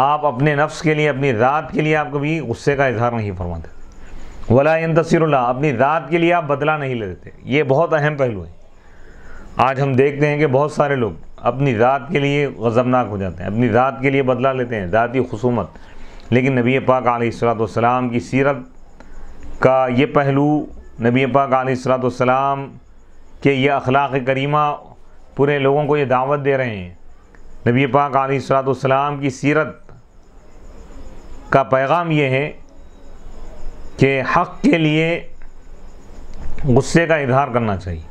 آپ اپنے نفس کے لیے، اپنی ذات کے لیے آپ کبھی غصے کا اظہار نہیں فرماتے۔ ولا ینتصر لہ، اپنی ذات کے لیے آپ بدلہ نہیں لیتے۔ یہ بہت اہم پہلو ہے۔ آج ہم دیکھتے ہیں کہ بہت سارے لوگ اپنی ذات کے لیے غضبناک ہو جاتے ہیں، اپنی ذات کے لیے بدلہ لیتے ہیں، ذاتی خصومت۔ لیکن نبی پاک علیہ الصلوۃ والسلام کی سیرت کا یہ پہلو، نبی پاک علیہ الصلوۃ والسلام کہ یہ اخلاق کریمہ پورے لوگوں کو یہ دعوت دے رہے ہیں۔ نبی پاک علیہ الصلوۃ والسلام کی سیرت کا پیغام یہ ہے کہ حق کے لیے غصے کا اظہار کرنا چاہیے،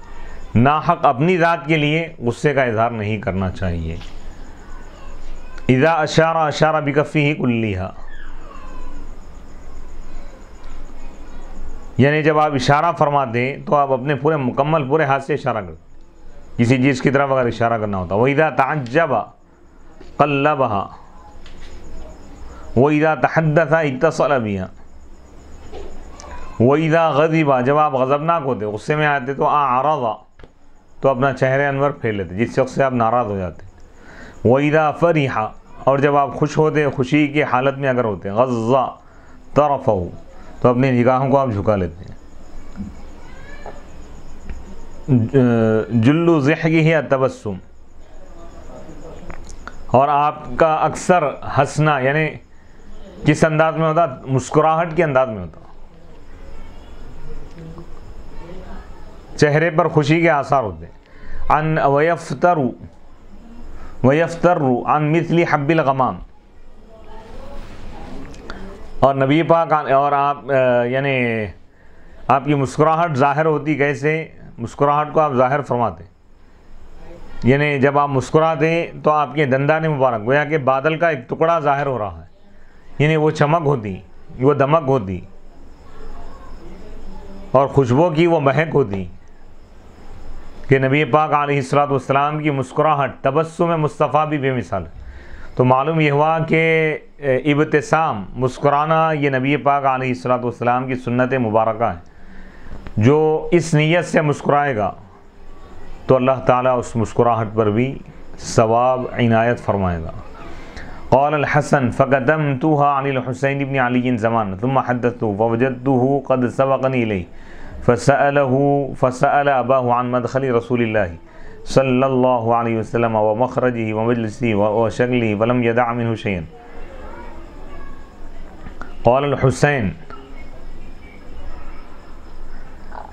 ناحق اپنی ذات کے لیے غصے کا اظہار نہیں کرنا چاہیے۔ اذا اشار بکفہ کلیہا، یعنی جب آپ اشارہ فرماتے ہیں تو آپ اپنے مکمل پورے ہاتھ سے اشارہ کرتے، کسی چیز کی طرف اگر اشارہ کرنا ہوتا۔ وَإِذَا تَعَجَّبَ قَلَّبَهَا وَإِذَا تَحَدَّثَ اتصل بِهَا وَإِذَا غَضِبَ، جب آپ غضبناک ہوتے، غصے میں آتے تو أَعْرَضَ، تو اپنا چہرے انور پھیر لیتے جس شخص سے آپ ناراض ہو جاتے۔ وَإِذَا فَرِحَ، اور جب آپ خوش ہوتے خوشی کی حالت میں اگر ہوتے ہیں غضا طرفہ تو اپنی نگاہوں کو آپ جھکا لیتے ہیں. جلو ضحکہ التبسم، اور آپ کا اکثر ہنسنا یعنی کس انداز میں ہوتا؟ مسکراہٹ کے انداز میں ہوتا، چہرے پر خوشی کے آثار ہوتے ہیں. عن ویفتر عن مثل حب الغمام، اور نبی پاک اور آپ یعنی آپ کی مسکراہٹ ظاہر ہوتی کیسے؟ مسکراہٹ کو آپ ظاہر فرماتے، یعنی جب آپ مسکراتے تو آپ کے دندان مبارک گویا کہ بادل کا ایک ٹکڑا ظاہر ہو رہا ہے، یعنی وہ چمک ہوتی، وہ دمک ہوتی، اور خوشبو کی وہ مہک ہوتی کہ نبی پاک علیہ الصلوۃ والسلام کی مسکراہٹ تبسم مصطفیٰ بھی بے مثال ہے. تو معلوم یہ ہوا کہ ابتسام مسکرانا یہ نبی پاک علیہ الصلوۃ والسلام کی سنت مبارکہ ہے. جو اس نیت سے مسکرائے گا تو اللہ تعالیٰ اس مسکراہٹ پر بھی ثواب عنایت فرمائے گا. قال الحسن فقدمتها عن الحسين بن علي زمان ثم حدثته فوجدته قد سبقني إليه فسأل أباه عن مدخل رسول الله صلى الله عليه وسلم ومخرجه ومجلسه وشكله فلم يدع منه شيئا. قال الحسين،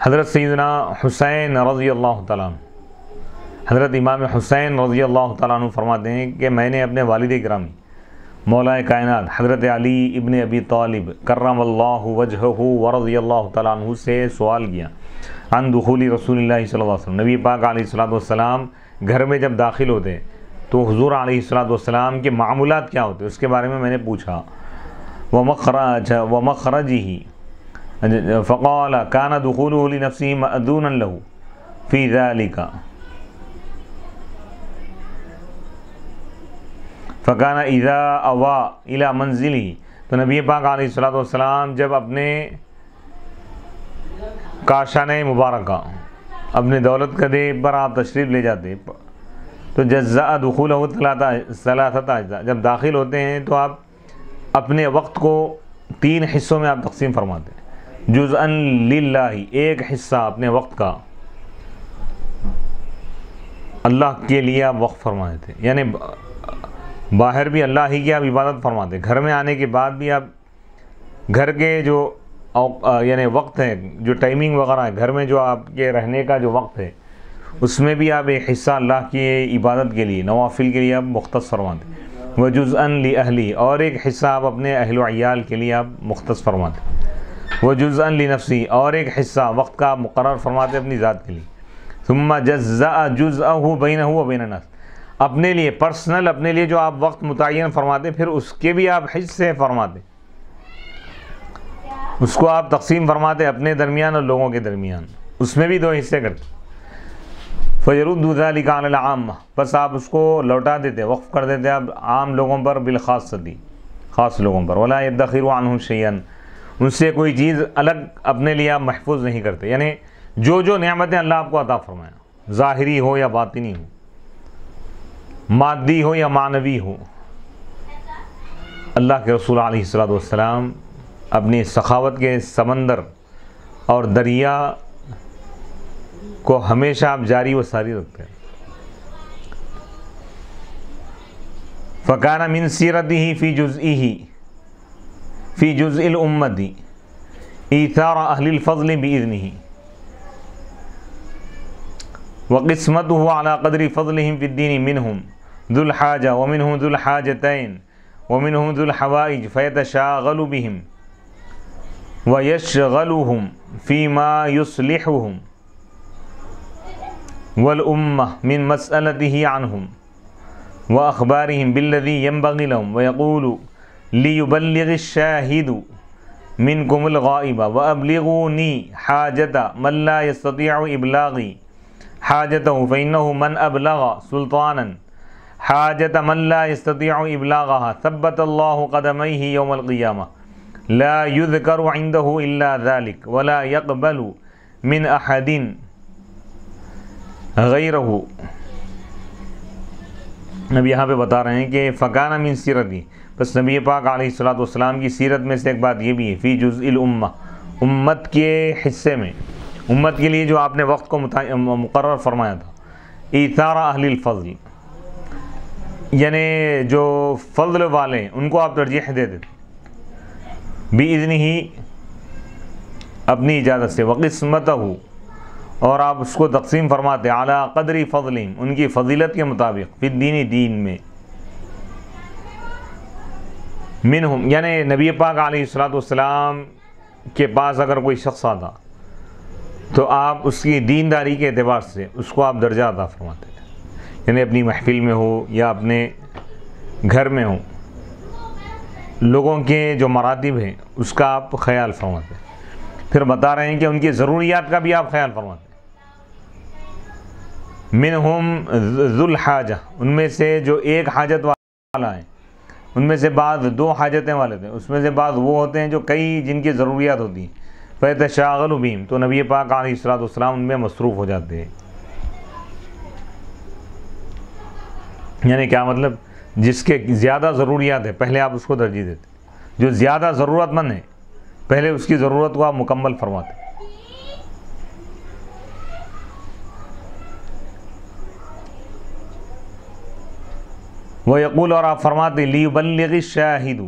حضرت سیدنا حسین رضی اللہ تعالیٰ عنہ، حضرت امام حسین رضی اللہ تعالیٰ عنہ فرماتے ہیں کہ میں نے اپنے والد گرامی مولا کائنات حضرت علی ابن ابی طالب کرم اللہ وجہہ ورضی اللہ تعالیٰ عنہ سے سوال کیا عن دخول رسول اللہ صلی اللہ علیہ وسلم، نبی پاک علیہ الصلوۃ والسلام گھر میں جب داخل ہوتے تو حضور علیہ الصلوۃ والسلام کے معمولات کیا ہوتے اس کے بارے میں نے پوچھا. ومخرجہ فقال كان دخوله لنفسه مأذونا له في ذلك فكان اذا اوى الى منزله، تو نبی پاک علیہ الصلوۃ والسلام جب اپنے کاشانہ مبارکہ اپنے دولت قدے پر آپ تشریف لے جاتے تو جزاء دخولہ ثلاثۃ اجزاء، جب داخل ہوتے ہیں تو آپ اپنے وقت کو 3 حصوں میں آپ تقسیم فرماتے ہیں. جزءاً للہ، ایک حصہ اپنے وقت کا اللہ کے لیے آپ وقف فرماتے تھے، یعنی باہر بھی اللہ ہی کی آپ عبادت فرماتے، گھر میں آنے کے بعد بھی آپ گھر کے جو یعنی وقت ہے، جو ٹائمنگ وغیرہ ہے گھر میں جو آپ کے رہنے کا جو وقت ہے اس میں بھی آپ ایک حصہ اللہ کی عبادت کے لیے نوافل کے لیے آپ مختص فرماتے. وجزءاً لأہلی، اور ایک حصہ آپ اپنے اہل و عیال کے لیے آپ مختص فرماتے. وجزءاً لنفسی، اور ایک حصہ وقت کا آپ مقرر فرماتے اپنی ذات کے لیے. ثم جزأ جزءہ بینہ وبین الناس، اپنے لیے پرسنل اپنے لیے جو آپ وقت متعین فرماتے پھر اس کے بھی آپ حصے فرماتے، اس کو آپ تقسیم فرماتے اپنے درمیان اور لوگوں کے درمیان، اس میں بھی 2 حصے کرتے. فیرد ذلک علی العامہ، بس آپ اس کو لوٹا دیتے، وقف کر دیتے آپ عام لوگوں پر بالخاصتی، خاص لوگوں پر. ولا یدخر عنہ شیئا، ان سے کوئی چیز الگ اپنے لیے آپ محفوظ نہیں کرتے، یعنی جو نعمتیں اللہ آپ کو عطا فرمایا ظاہری ہو یا باطنی ہو، مادی ہو یا معنوی ہو، اللہ کے رسول علیہ الصلوۃ والسلام اپنی سخاوت کے سمندر اور دریا کو ہمیشہ آپ جاری و ساری رکھتے ہیں. فکان من سیرتہ فی جزء الامت ایثار اہل الفضل باذنہ وقسمته على قدر فضلهم في الدين، منهم ذو الحاجة ومنهم ذو الحاجتين ومنهم ذو الحوائج، فيتشاغل بهم ويشغلهم فيما يصلحهم والأمة من مسألته عنهم وأخبارهم بالذي ينبغي لهم، ويقول ليبلغ الشاهد منكم الغائب وأبلغوني حاجة من لا يستطيع إبلاغي حاجته، فإنه من أبلغ سلطانا حاجة من لا يستطيع إبلاغها ثبت الله قدميه يوم القيامة لا يذكر عنده إلا ذلك ولا يقبل من أحد غيره اب یہاں پہ بتا رہے ہیں کہ فکان من سیرتی، بس نبی پاک علیہ الصلوۃ والسلام کی سیرت میں سے ایک بات یہ بھی ہے، فی جزء الامہ، امت کے حصے میں، امت کے لیے جو آپ نے وقت کو مقرر فرمایا تھا، ایثار اہل الفضل، یعنی جو فضل والے ہیں ان کو آپ ترجیح دے دیتے باذن ہی، اپنی اجازت سے، وقسمتہ، اور آپ اس کو تقسیم فرماتے اعلی قدری فضلہم، ان کی فضیلت کے مطابق، فی الدین، دین میں، منہم، یعنی نبی پاک علیہ الصلوۃ والسلام کے پاس اگر کوئی شخص آتا تو آپ اس کی دینداری کے اعتبار سے اس کو آپ درجہ عطا فرماتے تھے، یعنی اپنی محفل میں ہو یا اپنے گھر میں ہو، لوگوں کے جو مراتب ہیں اس کا آپ خیال فرماتے ہیں۔ پھر بتا رہے ہیں کہ ان کی ضروریات کا بھی آپ خیال فرماتے ہیں۔ منہم ذو الحاجہ، ان میں سے جو ایک حاجت والا ہے، ان میں سے بعض دو حاجتیں والے تھے، اس میں سے بعض وہ ہوتے ہیں جو کئی جن کی ضروریات ہوتی ہیں، فیتشاغل بہم، تو نبی پاک علیہ الصلوۃ والسلام ان میں مصروف ہو جاتے ہیں۔ یعنی کیا مطلب؟ جس کے زیادہ ضروریات ہے پہلے آپ اس کو ترجیح دیتے، جو زیادہ ضرورت مند ہے پہلے اس کی ضرورت کو آپ مکمل فرماتے۔ وَيَقُولُ، اور آپ فرماتے لِيُبَلِّغِ الشَّاهِدُ،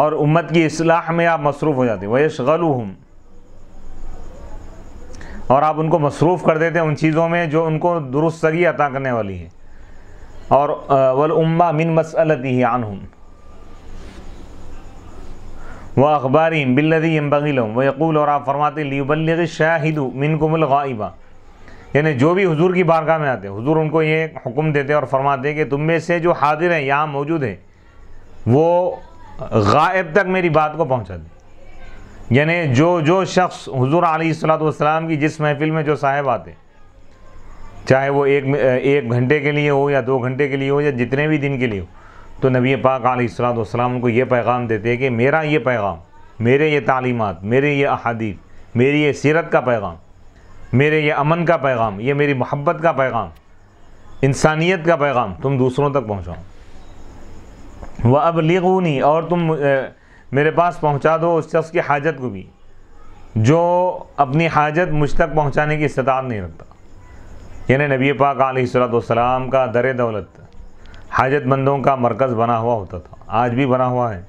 اور امت کی اصلاح میں آپ مصروف ہو جاتے، وَيَشْغَلُهُمْ، اور آپ ان کو مصروف کر دیتے ان چیزوں میں جو ان کو درستگی عطا کرنے والی ہے، اور وَالْأُمَّةُ مِن مَسْأَلَتِهِ عَنْهُمْ وَأَخْبَارِهِمْ بِالَّذِي يَنبَغِي لَهُمْ، وَيَقُولُ، اور آپ فرماتے لِيُبَلِّغِ الشَّاهِدُ مِنْكُمُ الْغَائِبَ، یعنی جو بھی حضور کی بارگاہ میں آتے حضور ان کو یہ حکم دیتے اور فرماتے کہ تم میں سے جو حاضر ہیں یہاں موجود ہیں وہ غائب تک میری بات کو پہنچا دیں، یعنی جو شخص حضور علیہ الصلوۃ والسلام کی جس محفل میں جو صاحب آتے، چاہے وہ ایک گھنٹے کے لیے ہو یا 2 گھنٹے کے لیے ہو یا جتنے بھی دن کے لیے ہو، تو نبی پاک علیہ الصلوۃ والسلام ان کو یہ پیغام دیتے کہ میرا یہ پیغام، میرے یہ تعلیمات، میرے یہ احادیث، میری یہ سیرت کا پیغام، میرے یہ امن کا پیغام، یہ میری محبت کا پیغام، انسانیت کا پیغام تم دوسروں تک پہنچاؤ۔ وَأَبْلِغُونِی، اور تم میرے پاس پہنچا دو اس شخص کی حاجت کو بھی جو اپنی حاجت مجھ تک پہنچانے کی استطاعت نہیں رکھتا، یعنی نبی پاک علیہ الصلوۃ والسلام کا در دولت حاجت مندوں کا مرکز بنا ہوا ہوتا تھا، آج بھی بنا ہوا ہے۔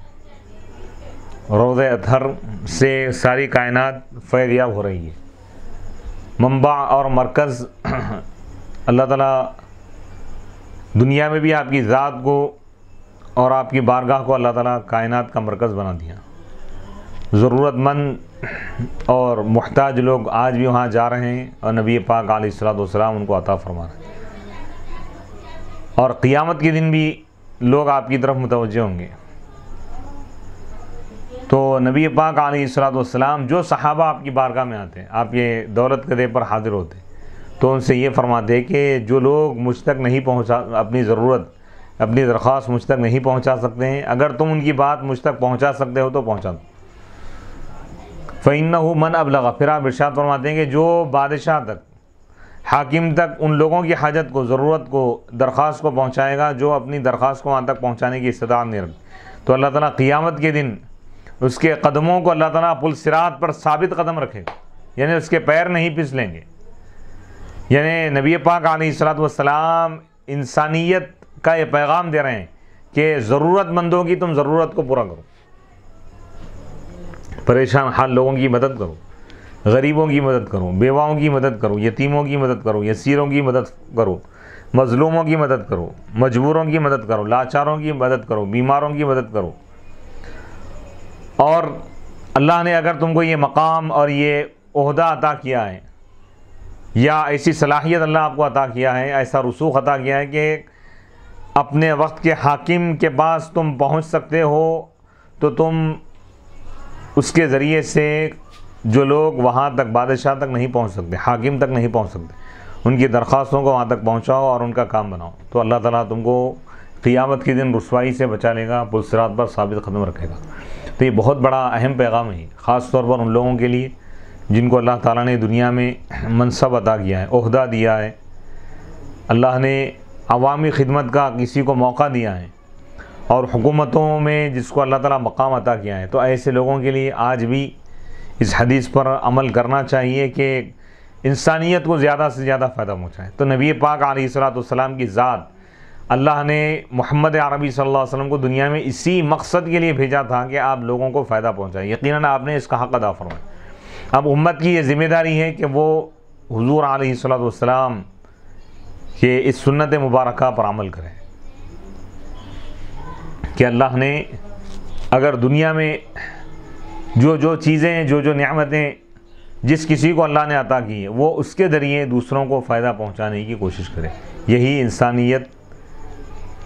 روضہ اطہر سے ساری کائنات فیض یاب ہو رہی ہے، منبع اور مرکز اللہ تعالیٰ دنیا میں بھی آپ کی ذات کو اور آپ کی بارگاہ کو اللہ تعالیٰ کائنات کا مرکز بنا دیا۔ ضرورت مند اور محتاج لوگ آج بھی وہاں جا رہے ہیں اور نبی پاک علیہ الصلوۃ والسلام ان کو عطا فرما رہے ہیں، اور قیامت کے دن بھی لوگ آپ کی طرف متوجہ ہوں گے۔ تو نبی پاک علیہ الصلوۃ والسلام جو صحابہ آپ کی بارگاہ میں آتے ہیں، آپ یہ دولت قدے پر حاضر ہوتے تو ان سے یہ فرماتے ہیں کہ جو لوگ مجھ تک نہیں پہنچا، اپنی ضرورت، اپنی درخواست مجھ تک نہیں پہنچا سکتے ہیں، اگر تم ان کی بات مجھ تک پہنچا سکتے ہو تو پہنچا دو۔ فَإِنَّهُ مَنْ أَبْلَغَ، پھر آپ ارشاد فرماتے ہیں کہ جو بادشاہ تک، حاکم تک ان لوگوں کی حاجت کو، ضرورت کو، درخواست کو پہنچائے گا جو اپنی درخواست کو وہاں تک پہنچانے کی استطاعت نہیں رکھتے، تو اللہ تعالیٰ قیامت کے دن اس کے قدموں کو اللہ تعالیٰ پل صراط پر ثابت قدم رکھے گا، یعنی اس کے پیر نہیں پھسلیں گے۔ یعنی نبی پاک علیہ الصلوۃ والسلام انسانیت کا یہ پیغام دے رہے ہیں کہ ضرورت مندوں کی تم ضرورت کو پورا کرو، پریشان حال لوگوں کی مدد کرو، غریبوں کی مدد کرو، بیواؤں کی مدد کرو، یتیموں کی مدد کرو، یسیروں کی مدد کرو، مظلوموں کی مدد کرو، مجبوروں کی مدد کرو، لاچاروں کی مدد کرو، بیماروں کی مدد کرو۔ اور اللہ نے اگر تم کو یہ مقام اور یہ عہدہ عطا کیا ہے، یا ایسی صلاحیت اللہ آپ کو عطا کیا ہے، ایسا رسوخ عطا کیا ہے کہ اپنے وقت کے حاکم کے پاس تم پہنچ سکتے ہو، تو تم اس کے ذریعے سے جو لوگ وہاں تک، بادشاہ تک نہیں پہنچ سکتے، حاکم تک نہیں پہنچ سکتے، ان کی درخواستوں کو وہاں تک پہنچاؤ اور ان کا کام بناؤ، تو اللہ تعالیٰ تم کو قیامت کے دن رسوائی سے بچا لے گا، پل صراط پر ثابت قدم رکھے گا۔ تو یہ بہت بڑا اہم پیغام ہے، خاص طور پر ان لوگوں کے لیے جن کو اللہ تعالیٰ نے دنیا میں منصب عطا کیا ہے، عہدہ دیا ہے، اللہ نے عوامی خدمت کا کسی کو موقع دیا ہے اور حکومتوں میں جس کو اللہ تعالیٰ مقام عطا کیا ہے، تو ایسے لوگوں کے لیے آج بھی اس حدیث پر عمل کرنا چاہیے کہ انسانیت کو زیادہ سے زیادہ فائدہ پہنچائے۔ تو نبی پاک علیہ الصلوۃ والسلام کی ذات، اللہ نے محمد عربی صلی اللہ علیہ وسلم کو دنیا میں اسی مقصد کے لیے بھیجا تھا کہ آپ لوگوں کو فائدہ پہنچائے۔ یقیناً آپ نے اس کا حق ادا فرمایا۔ اب امت کی یہ ذمہ داری ہے کہ وہ حضور علیہ الصلوۃ والسلام کہ اس سنت مبارکہ پر عمل کریں کہ اللہ نے اگر دنیا میں جو چیزیں جو نعمتیں جس کسی کو اللہ نے عطا کی ہے، وہ اس کے ذریعے دوسروں کو فائدہ پہنچانے کی کوشش کرے۔ یہی انسانیت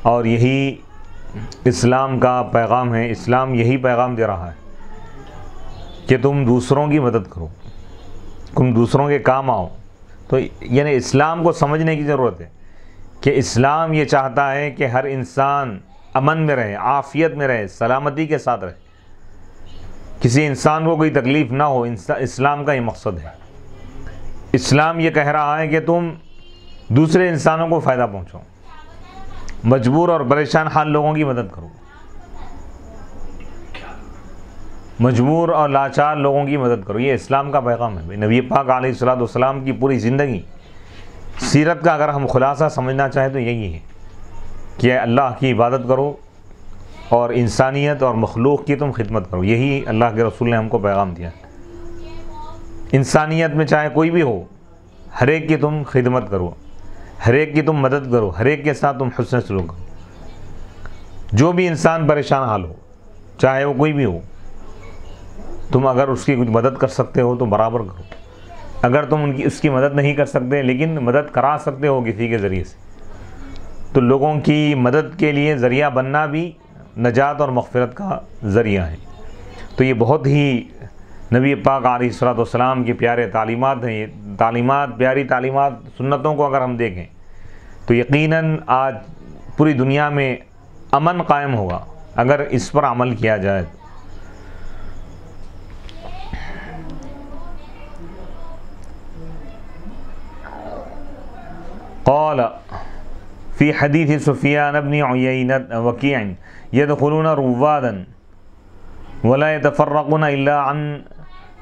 اور یہی اسلام کا پیغام ہے۔ اسلام یہی پیغام دے رہا ہے کہ تم دوسروں کی مدد کرو، تم دوسروں کے کام آؤ۔ تو یعنی اسلام کو سمجھنے کی ضرورت ہے کہ اسلام یہ چاہتا ہے کہ ہر انسان امن میں رہے، عافیت میں رہے، سلامتی کے ساتھ رہے، کسی انسان کو کوئی تکلیف نہ ہو۔ اسلام کا یہ مقصد ہے۔ اسلام یہ کہہ رہا ہے کہ تم دوسرے انسانوں کو فائدہ پہنچاؤ، مجبور اور پریشان حال لوگوں کی مدد کرو، مجبور اور لاچار لوگوں کی مدد کرو۔ یہ اسلام کا پیغام ہے۔ نبی پاک علیہ الصلوۃ والسلام کی پوری زندگی، سیرت کا اگر ہم خلاصہ سمجھنا چاہیں تو یہی ہے کہ اللہ کی عبادت کرو اور انسانیت اور مخلوق کی تم خدمت کرو۔ یہی اللہ کے رسول نے ہم کو پیغام دیا۔ انسانیت میں چاہے کوئی بھی ہو، ہر ایک کی تم خدمت کرو، ہر ایک کی تم مدد کرو، ہر ایک کے ساتھ تم حسن سلوک کرو۔ جو بھی انسان پریشان حال ہو، چاہے وہ کوئی بھی ہو، تم اگر اس کی کچھ مدد کر سکتے ہو تو برابر کرو۔ اگر تم اس کی مدد نہیں کر سکتے لیکن مدد کرا سکتے ہو کسی کے ذریعے سے، تو لوگوں کی مدد کے لیے ذریعہ بننا بھی نجات اور مغفرت کا ذریعہ ہے۔ تو یہ بہت ہی نبی پاک علیہ الصلوۃ والسلام کی پیارے تعلیمات ہیں۔ یہ تعلیمات، پیاری تعلیمات، سنتوں کو اگر ہم دیکھیں تو یقیناً آج پوری دنیا میں امن قائم ہوگا اگر اس پر عمل کیا جائے۔ قال فی حدیث سفیان بن عیینہ وکیع يدخلون روادا ولا يتفرقون الا عن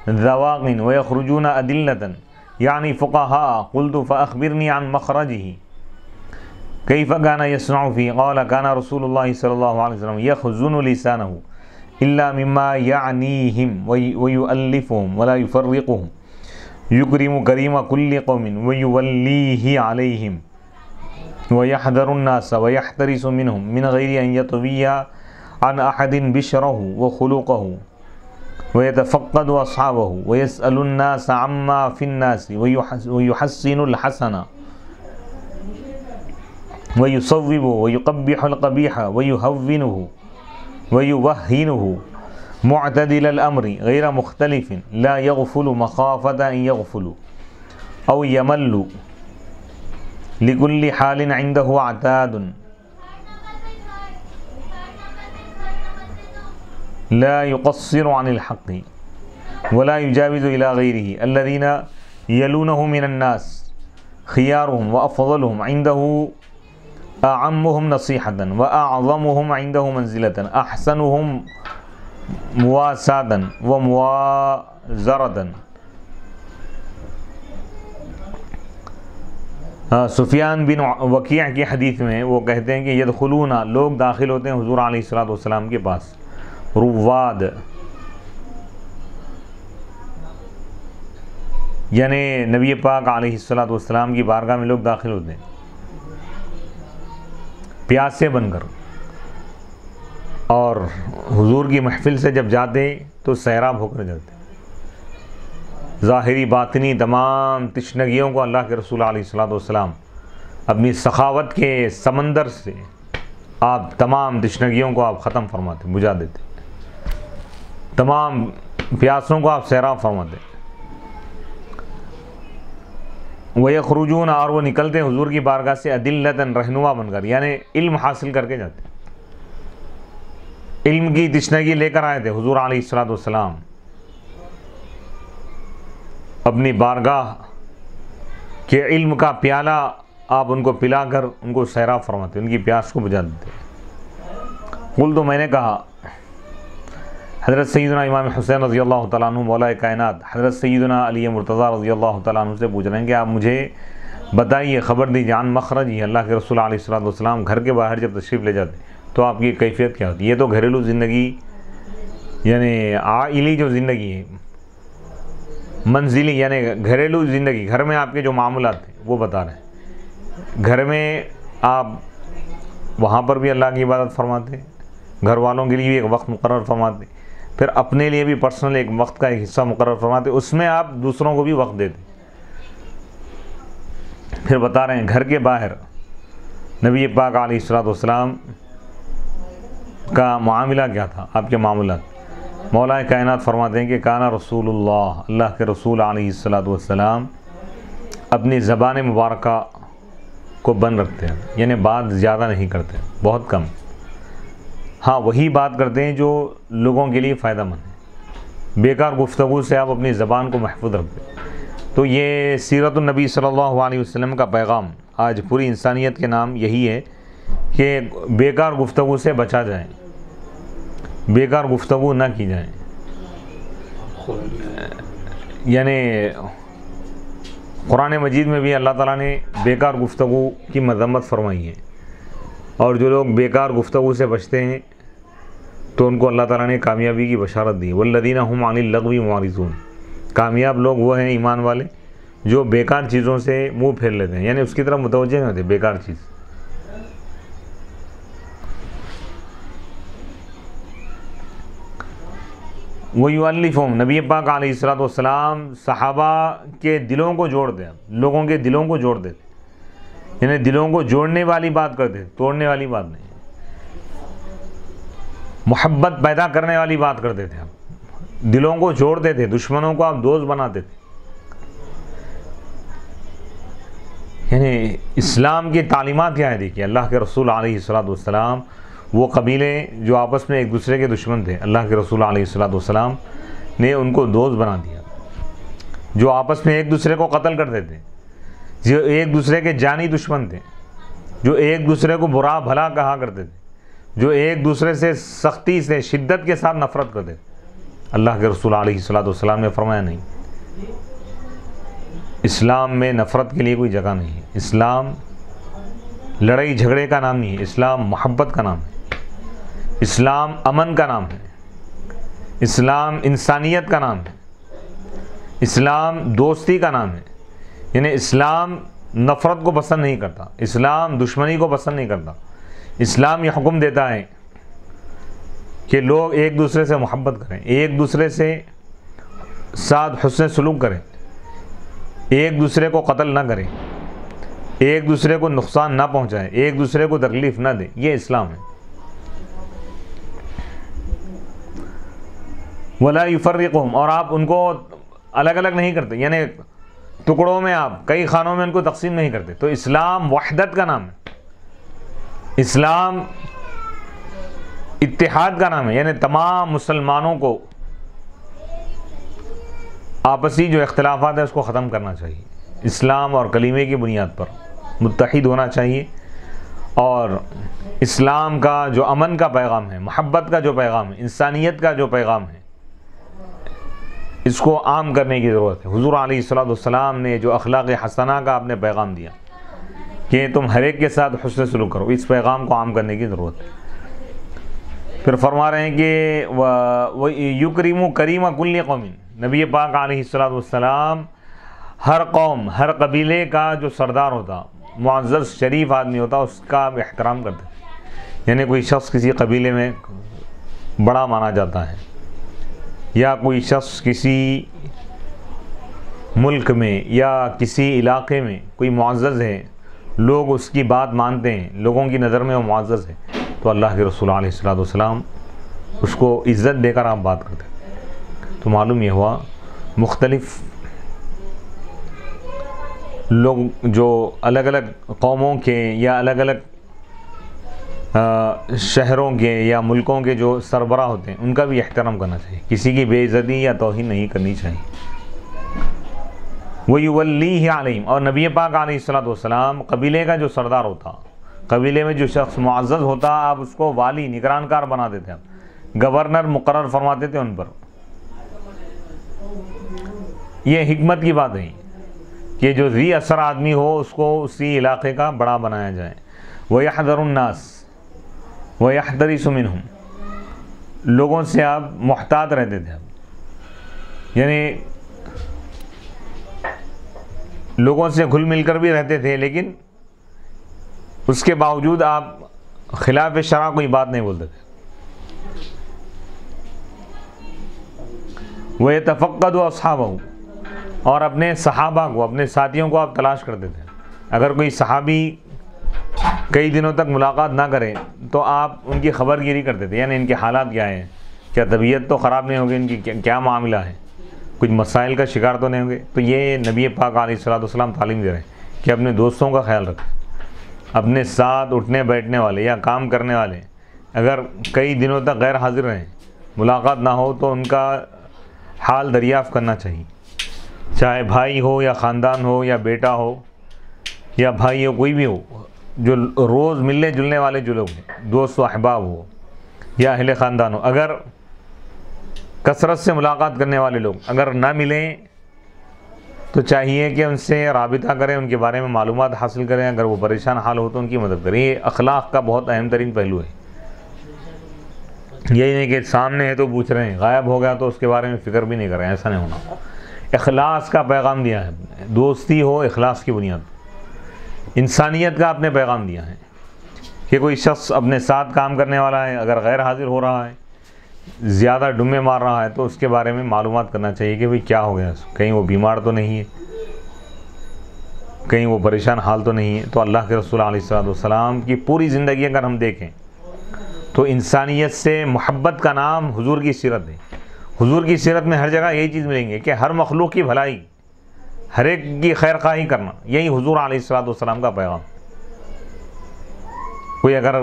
ذواق ويخرجون أدلة يعني فقهاء قلت فأخبرني عن مخرجه كيف كان يصنع فيه قال كان رسول الله صلى الله عليه وسلم يخزن لسانه إلا مما يعنيهم ويؤلفهم ولا يفرقهم يكرم كريم كل قوم ويوليه عليهم ويحذر الناس ويحترس منهم من غير أن يطوي عن أحد بشره وخلقه ويتفقد أصحابه ويسأل الناس عما في الناس ويحسن الحسن ويصوب ويقبح القبيح ويهونه ويوهنه معتدل الأمر غير مختلف لا يغفل مخافة أن يغفل أو يمل لكل حال عنده عتاد لا يقصر عن الحق ولا يجاوز إلى غيره الذين يلونه من الناس خيارهم وأفضلهم عنده أعمهم نصيحة وأعظمهم عنده منزلة أحسنهم مواساة وموازرة۔ سفیان بن وکیع کی حدیث میں وہ کہتے ہیں کہ یدخلون، لوگ داخل ہوتے ہیں حضور علیہ الصلوۃ والسلام کے پاس، رواد یعنی نبی پاک علیہ الصلوۃ والسلام کی بارگاہ میں لوگ داخل ہوتے ہیں پیاسے بن کر، اور حضور کی محفل سے جب جاتے تو سیراب ہو کر جاتے، ظاہری باطنی تمام تشنگیوں کو اللہ کے رسول علیہ الصلوۃ والسلام اپنی سخاوت کے سمندر سے آپ تمام تشنگیوں کو آپ ختم فرماتے، بجھا دیتے، تمام پیاسوں کو آپ سیراب فرماتے۔ وَيَخْرُجُونَ، اور وہ نکلتے حضور کی بارگاہ سے أَدِلَّةً، رہنما بن کر، یعنی علم حاصل کر کے جاتے، علم کی تشنگی لے کر آئے تھے حضور علیہ الصلوۃ والسلام اپنی بارگاہ کے علم کا پیالہ آپ ان کو پلا کر ان کو سیراب فرماتے، ان کی پیاس کو بجھا دیتے۔ قل تو میں نے کہا، حضرت سیدنا امام حسین رضی اللہ تعالیٰ عنہ مولا کائنات حضرت سیدنا علی مرتضیٰ رضی اللہ تعالیٰ عنہ سے پوچھ رہے ہیں کہ آپ مجھے بتائیے، خبر دیجیے عن مخرج، اللہ کے رسول علیہ الصلوۃ والسلام گھر کے باہر جب تشریف لے جاتے تو آپ کی کیفیت کیا ہوتی ہے؟ یہ تو گھریلو زندگی یعنی عائلی جو زندگی ہے، منزلی یعنی گھریلو زندگی، گھر میں آپ کے جو معاملات ہیں وہ بتا رہے ہیں۔ گھر میں آپ وہاں پر بھی اللہ کی عبادت فرماتے ہیں، گھر والوں کے لیے بھی ایک وقت مقرر فرماتے، پھر اپنے لیے بھی پرسنل ایک وقت کا ایک حصہ مقرر فرماتے، اس میں آپ دوسروں کو بھی وقت دیتے۔ پھر بتا رہے ہیں گھر کے باہر نبی پاک علیہ الصلوۃ والسلام کا معاملہ کیا تھا، آپ کے معاملات۔ مولا کائنات فرماتے ہیں کہ کانا رسول اللہ، اللہ کے رسول علیہ الصلوۃ والسلام اپنی زبان مبارکہ کو بند رکھتے ہیں، یعنی بات زیادہ نہیں کرتے، بہت کم، ہاں وہی بات کرتے ہیں جو لوگوں کے لیے فائدہ مند ہے، بیکار گفتگو سے آپ اپنی زبان کو محفوظ رکھتے ہیں۔ تو یہ سیرت النبی صلی اللہ علیہ وسلم کا پیغام آج پوری انسانیت کے نام یہی ہے کہ بیکار گفتگو سے بچا جائیں، بیکار گفتگو نہ کی جائیں۔ یعنی قرآن مجید میں بھی اللہ تعالیٰ نے بیکار گفتگو کی مذمت فرمائی ہے، اور جو لوگ بیکار گفتگو سے بچتے ہیں تو ان کو اللہ تعالیٰ نے کامیابی کی بشارت دی، والذین هم عن اللغو معرضون۔ کامیاب لوگ وہ ہیں ایمان والے جو بیکار چیزوں سے منہ پھیر لیتے ہیں، یعنی اس کی طرف متوجہ نہیں ہوتے، بیکار چیز۔ وَيُؤَلِّفُهُمْ، نبی پاک علیہ الصلوۃ والسلام صحابہ کے دلوں کو جوڑتے ہیں، لوگوں کے دلوں کو جوڑ دیتے، یعنی دلوں کو جوڑنے والی بات کرتے، توڑنے والی بات نہیں، محبت پیدا کرنے والی بات کرتے تھے، دلوں کو جوڑتے تھے، دشمنوں کو آپ دوست بناتے تھے۔ یعنی اسلام کی تعلیمات کیا ہے؟ دیکھیے اللہ کے رسول علیہ الصلوۃ والسلام، وہ قبیلے جو آپس میں ایک دوسرے کے دشمن تھے، اللہ کے رسول علیہ الصلوۃ والسلام نے ان کو دوست بنا دیا، جو آپس میں ایک دوسرے کو قتل کرتے تھے، جو ایک دوسرے کے جانی دشمن تھے، جو ایک دوسرے کو برا بھلا کہا کرتے تھے، جو ایک دوسرے سے سختی سے شدت کے ساتھ نفرت کرتے تھے، اللہ کے رسول علیہ الصلوۃ والسلام نے فرمایا نہیں، اسلام میں نفرت کے لیے کوئی جگہ نہیں ہے، اسلام لڑائی جھگڑے کا نام نہیں ہے، اسلام محبت کا نام ہے، اسلام امن کا نام ہے، اسلام انسانیت کا نام ہے، اسلام دوستی کا نام ہے۔ یعنی اسلام نفرت کو پسند نہیں کرتا، اسلام دشمنی کو پسند نہیں کرتا، اسلام یہ حکم دیتا ہے کہ لوگ ایک دوسرے سے محبت کریں، ایک دوسرے سے ساتھ حسن سلوک کریں، ایک دوسرے کو قتل نہ کریں، ایک دوسرے کو نقصان نہ پہنچائیں، ایک دوسرے کو تکلیف نہ دیں، یہ اسلام ہے۔ ولا یفرقہم، اور آپ ان کو الگ الگ نہیں کرتے، یعنی ٹکڑوں میں آپ کئی خانوں میں ان کو تقسیم نہیں کرتے۔ تو اسلام وحدت کا نام ہے، اسلام اتحاد کا نام ہے، یعنی تمام مسلمانوں کو آپسی جو اختلافات ہیں اس کو ختم کرنا چاہیے، اسلام اور کلمے کی بنیاد پر متحد ہونا چاہیے، اور اسلام کا جو امن کا پیغام ہے، محبت کا جو پیغام ہے، انسانیت کا جو پیغام ہے، اس کو عام کرنے کی ضرورت ہے۔ حضور علیہ الصلوۃ والسلام نے جو اخلاق حسنہ کا آپ نے پیغام دیا کہ تم ہر ایک کے ساتھ حسن سلوک کرو، اس پیغام کو عام کرنے کی ضرورت ہے۔ پھر فرما رہے ہیں کہ یکرم کریم کل قوم، نبی پاک علیہ الصلوۃ والسلام ہر قوم، ہر قبیلے کا جو سردار ہوتا، معزز شریف آدمی ہوتا، اس کا احترام کرتے تھے۔ یعنی کوئی شخص کسی قبیلے میں بڑا مانا جاتا ہے، یا کوئی شخص کسی ملک میں یا کسی علاقے میں کوئی معزز ہے، لوگ اس کی بات مانتے ہیں، لوگوں کی نظر میں وہ معزز ہے، تو اللہ کے رسول علیہ الصلوۃ والسلام اس کو عزت دے کر آپ بات کرتے ہیں۔ تو معلوم یہ ہوا مختلف لوگ جو الگ الگ قوموں کے یا الگ الگ شہروں کے یا ملکوں کے جو سربراہ ہوتے ہیں ان کا بھی احترام کرنا چاہیے، کسی کی بے عزتی یا توہین نہیں کرنی چاہیے۔ وَيُوَلِّيهِ عَلَيْهِمْ، اور نبی پاک علیہ الصلوۃ والسلام قبیلے کا جو سردار ہوتا، قبیلے میں جو شخص معزز ہوتا، آپ اس کو والی نگران کار بنا دیتے، آپ گورنر مقرر فرماتے تھے ان پر۔ یہ حکمت کی بات ہے کہ جو ذی اثر آدمی ہو اس کو اسی علاقے کا بڑا بنایا جائے۔ وَيَحْذَرُ النَّاسِ وَيَحْتَرِسُ مِنْهُمْ، لوگوں سے آپ محتاط رہتے تھے، یعنی لوگوں سے گھل مل کر بھی رہتے تھے، لیکن اس کے باوجود آپ خلاف شرع کوئی بات نہیں بولتے تھے۔ وَيَتَفَقَّدُ أَصْحَابَهُ، اور اپنے صحابہ کو، اپنے ساتھیوں کو آپ تلاش کرتے تھے۔ اگر کوئی صحابی کئی دنوں تک ملاقات نہ کرے تو آپ ان کی خبر گیری کرتے تھے، یعنی ان کے حالات کیا ہیں، کیا طبیعت تو خراب نہیں ہوگی، ان کی کیا معاملہ ہے، کچھ مسائل کا شکار تو نہیں ہوں گے۔ تو یہ نبی پاک علیہ الصلوۃ والسلام تعلیم دے رہے ہیں کہ اپنے دوستوں کا خیال رکھیں، اپنے ساتھ اٹھنے بیٹھنے والے یا کام کرنے والے اگر کئی دنوں تک غیر حاضر رہیں، ملاقات نہ ہو، تو ان کا حال دریافت کرنا چاہیے، چاہے بھائی ہو یا خاندان ہو یا بیٹا ہو یا بھائی ہو، کوئی بھی ہو، جو روز ملنے جلنے والے جو لوگ ہیں، دوست و احباب ہو یا اہل خاندان ہو، اگر کثرت سے ملاقات کرنے والے لوگ اگر نہ ملیں تو چاہیے کہ ان سے رابطہ کریں، ان کے بارے میں معلومات حاصل کریں، اگر وہ پریشان حال ہو تو ان کی مدد کریں۔ یہ اخلاق کا بہت اہم ترین پہلو ہے، یہی نہیں کہ سامنے ہے تو پوچھ رہے ہیں، غائب ہو گیا تو اس کے بارے میں فکر بھی نہیں کر رہے ہیں، ایسا نہیں ہونا۔ اخلاص کا پیغام دیا ہے، دوستی ہو اخلاص کی بنیاد، انسانیت کا آپ نے پیغام دیا ہے کہ کوئی شخص اپنے ساتھ کام کرنے والا ہے، اگر غیر حاضر ہو رہا ہے، زیادہ ڈمے مار رہا ہے، تو اس کے بارے میں معلومات کرنا چاہیے کہ بھئی کیا ہو گیا، کہیں وہ بیمار تو نہیں ہے، کہیں وہ پریشان حال تو نہیں ہے۔ تو اللہ کے رسول علیہ الصلوۃ والسلام کی پوری زندگی اگر ہم دیکھیں تو انسانیت سے محبت کا نام حضور کی سیرت ہے۔ حضور کی سیرت میں ہر جگہ یہی چیز ملیں گے کہ ہر مخلوق کی بھلائی، ہر ایک کی خیر خواہی کرنا، یہی حضور علیہ الصلوۃ والسلام کا پیغام۔ کوئی اگر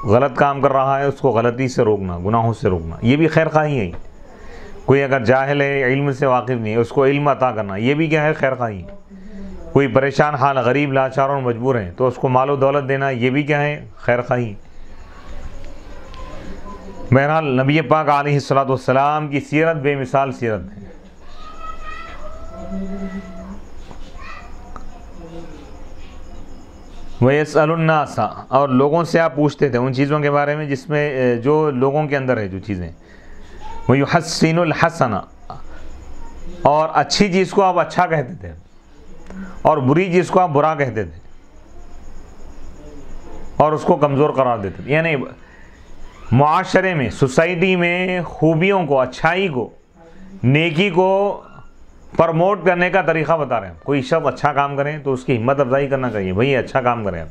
غلط کام کر رہا ہے اس کو غلطی سے روکنا، گناہوں سے روکنا، یہ بھی خیر خواہی ہے۔ کوئی اگر جاہل ہے، علم سے واقف نہیں ہے، اس کو علم عطا کرنا، یہ بھی کیا ہے، خیر خواہی ہے۔ کوئی پریشان حال، غریب لاچار اور مجبور ہیں تو اس کو مال و دولت دینا، یہ بھی کیا ہے، خیر خواہی۔ بہرحال نبی پاک علیہ الصلوۃ والسلام کی سیرت بے مثال سیرت ہے۔ وَيَسْأَلُ النَّاسَ، اور لوگوں سے آپ پوچھتے تھے ان چیزوں کے بارے میں جس میں جو لوگوں کے اندر ہے جو چیزیں۔ وَيُحَسِّنُ الْحَسَنَ، اور اچھی چیز کو آپ اچھا کہتے تھے اور بری چیز کو آپ برا کہتے تھے اور اس کو کمزور قرار دیتے تھے۔ یعنی معاشرے میں، سوسائٹی میں خوبیوں کو، اچھائی کو، نیکی کو پرموٹ کرنے کا طریقہ بتا رہے ہیں۔ کوئی شخص اچھا کام کریں تو اس کی ہمت افزائی کرنا چاہیے، بھئی اچھا کام کریں آپ،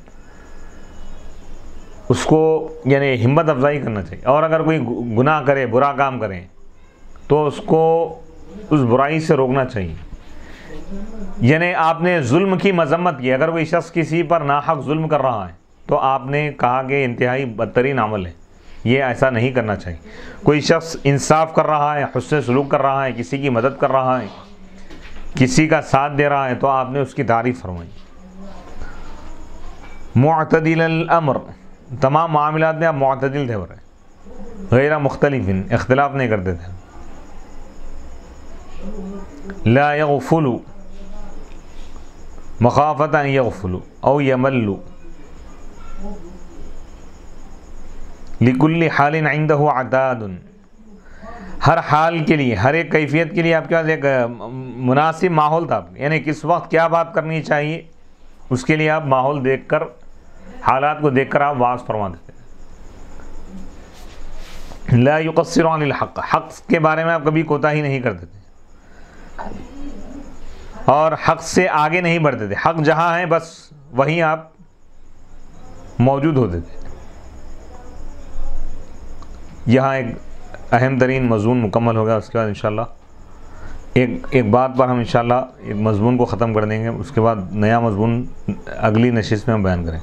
اس کو یعنی ہمت افزائی کرنا چاہیے۔ اور اگر کوئی گناہ کرے، برا کام کریں تو اس کو اس برائی سے روکنا چاہیے۔ یعنی آپ نے ظلم کی مذمت کی، اگر کوئی شخص کسی پر ناحق ظلم کر رہا ہے تو آپ نے کہا کہ انتہائی بدترین عمل ہے، یہ ایسا نہیں کرنا چاہیے۔ کوئی شخص انصاف کر رہا ہے، حسن سلوک کر رہا ہے، کسی کی مدد کر رہا ہے، کسی کا ساتھ دے رہا ہے تو آپ نے اس کی تعریف فرمائی۔ معتدل الامر، تمام معاملات میں آپ معتدل تھے، غیر مختلف، اختلاف نہیں کرتے تھے۔ لا یغفل مخافۃ ان یغفل او یمل، لکل حال عنده عداد، ہر حال کے لیے، ہر ایک کیفیت کے لیے آپ کے پاس ایک مناسب ماحول تھا، یعنی کس وقت کیا بات کرنی چاہیے اس کے لیے آپ ماحول دیکھ کر، حالات کو دیکھ کر آپ واعظ فرما دیتے۔ لا یقصر عن الحق، حق کے بارے میں آپ کبھی کوتاہی نہیں کرتے تھے اور حق سے آگے نہیں بڑھتے تھے، حق جہاں ہے بس وہیں آپ موجود ہوتے تھے۔ یہاں ایک اہم ترین مضمون مکمل ہوگا، اس کے بعد انشاءاللہ ایک بات پر ہم انشاءاللہ ایک مضمون کو ختم کر دیں گے، اس کے بعد نیا مضمون اگلی نشست میں ہم بیان کریں۔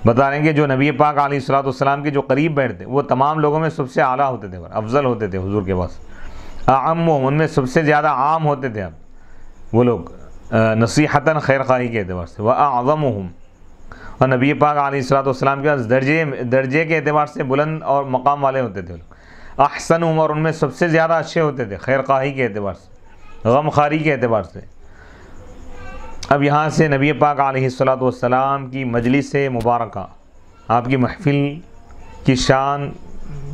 بتا رہے ہیں کہ جو نبی پاک علیہ الصلوۃ والسلام کے جو قریب بیٹھتے وہ تمام لوگوں میں سب سے اعلیٰ ہوتے تھے، افضل ہوتے تھے حضور کے پاس۔ اعم، ان میں سب سے زیادہ عام ہوتے تھے اب وہ لوگ نصیحتاً خیر خواہی کے اعتبار سے، وَأَعْظَمُهُمْ، اور نبی پاک علیہ الصلوۃ والسلام کے پاس درجے کے اعتبار سے بلند اور مقام والے ہوتے تھے، احسنہم، اور ان میں سب سے زیادہ اچھے ہوتے تھے خیر خواہی کے اعتبار سے، غم خواری کے اعتبار سے۔ اب یہاں سے نبی پاک علیہ الصلوۃ والسلام کی مجلس مبارکہ، آپ کی محفل کی شان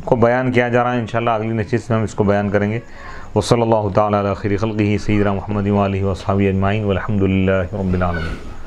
کو بیان کیا جا رہا ہے۔ انشاءاللہ اگلی نشست میں ہم اس کو بیان کریں گے۔ وصلی اللہ تعالی علی خیر خلقہ سیدنا محمد وآلہ وصحبہ اجمعین والحمد للہ رب العالمین۔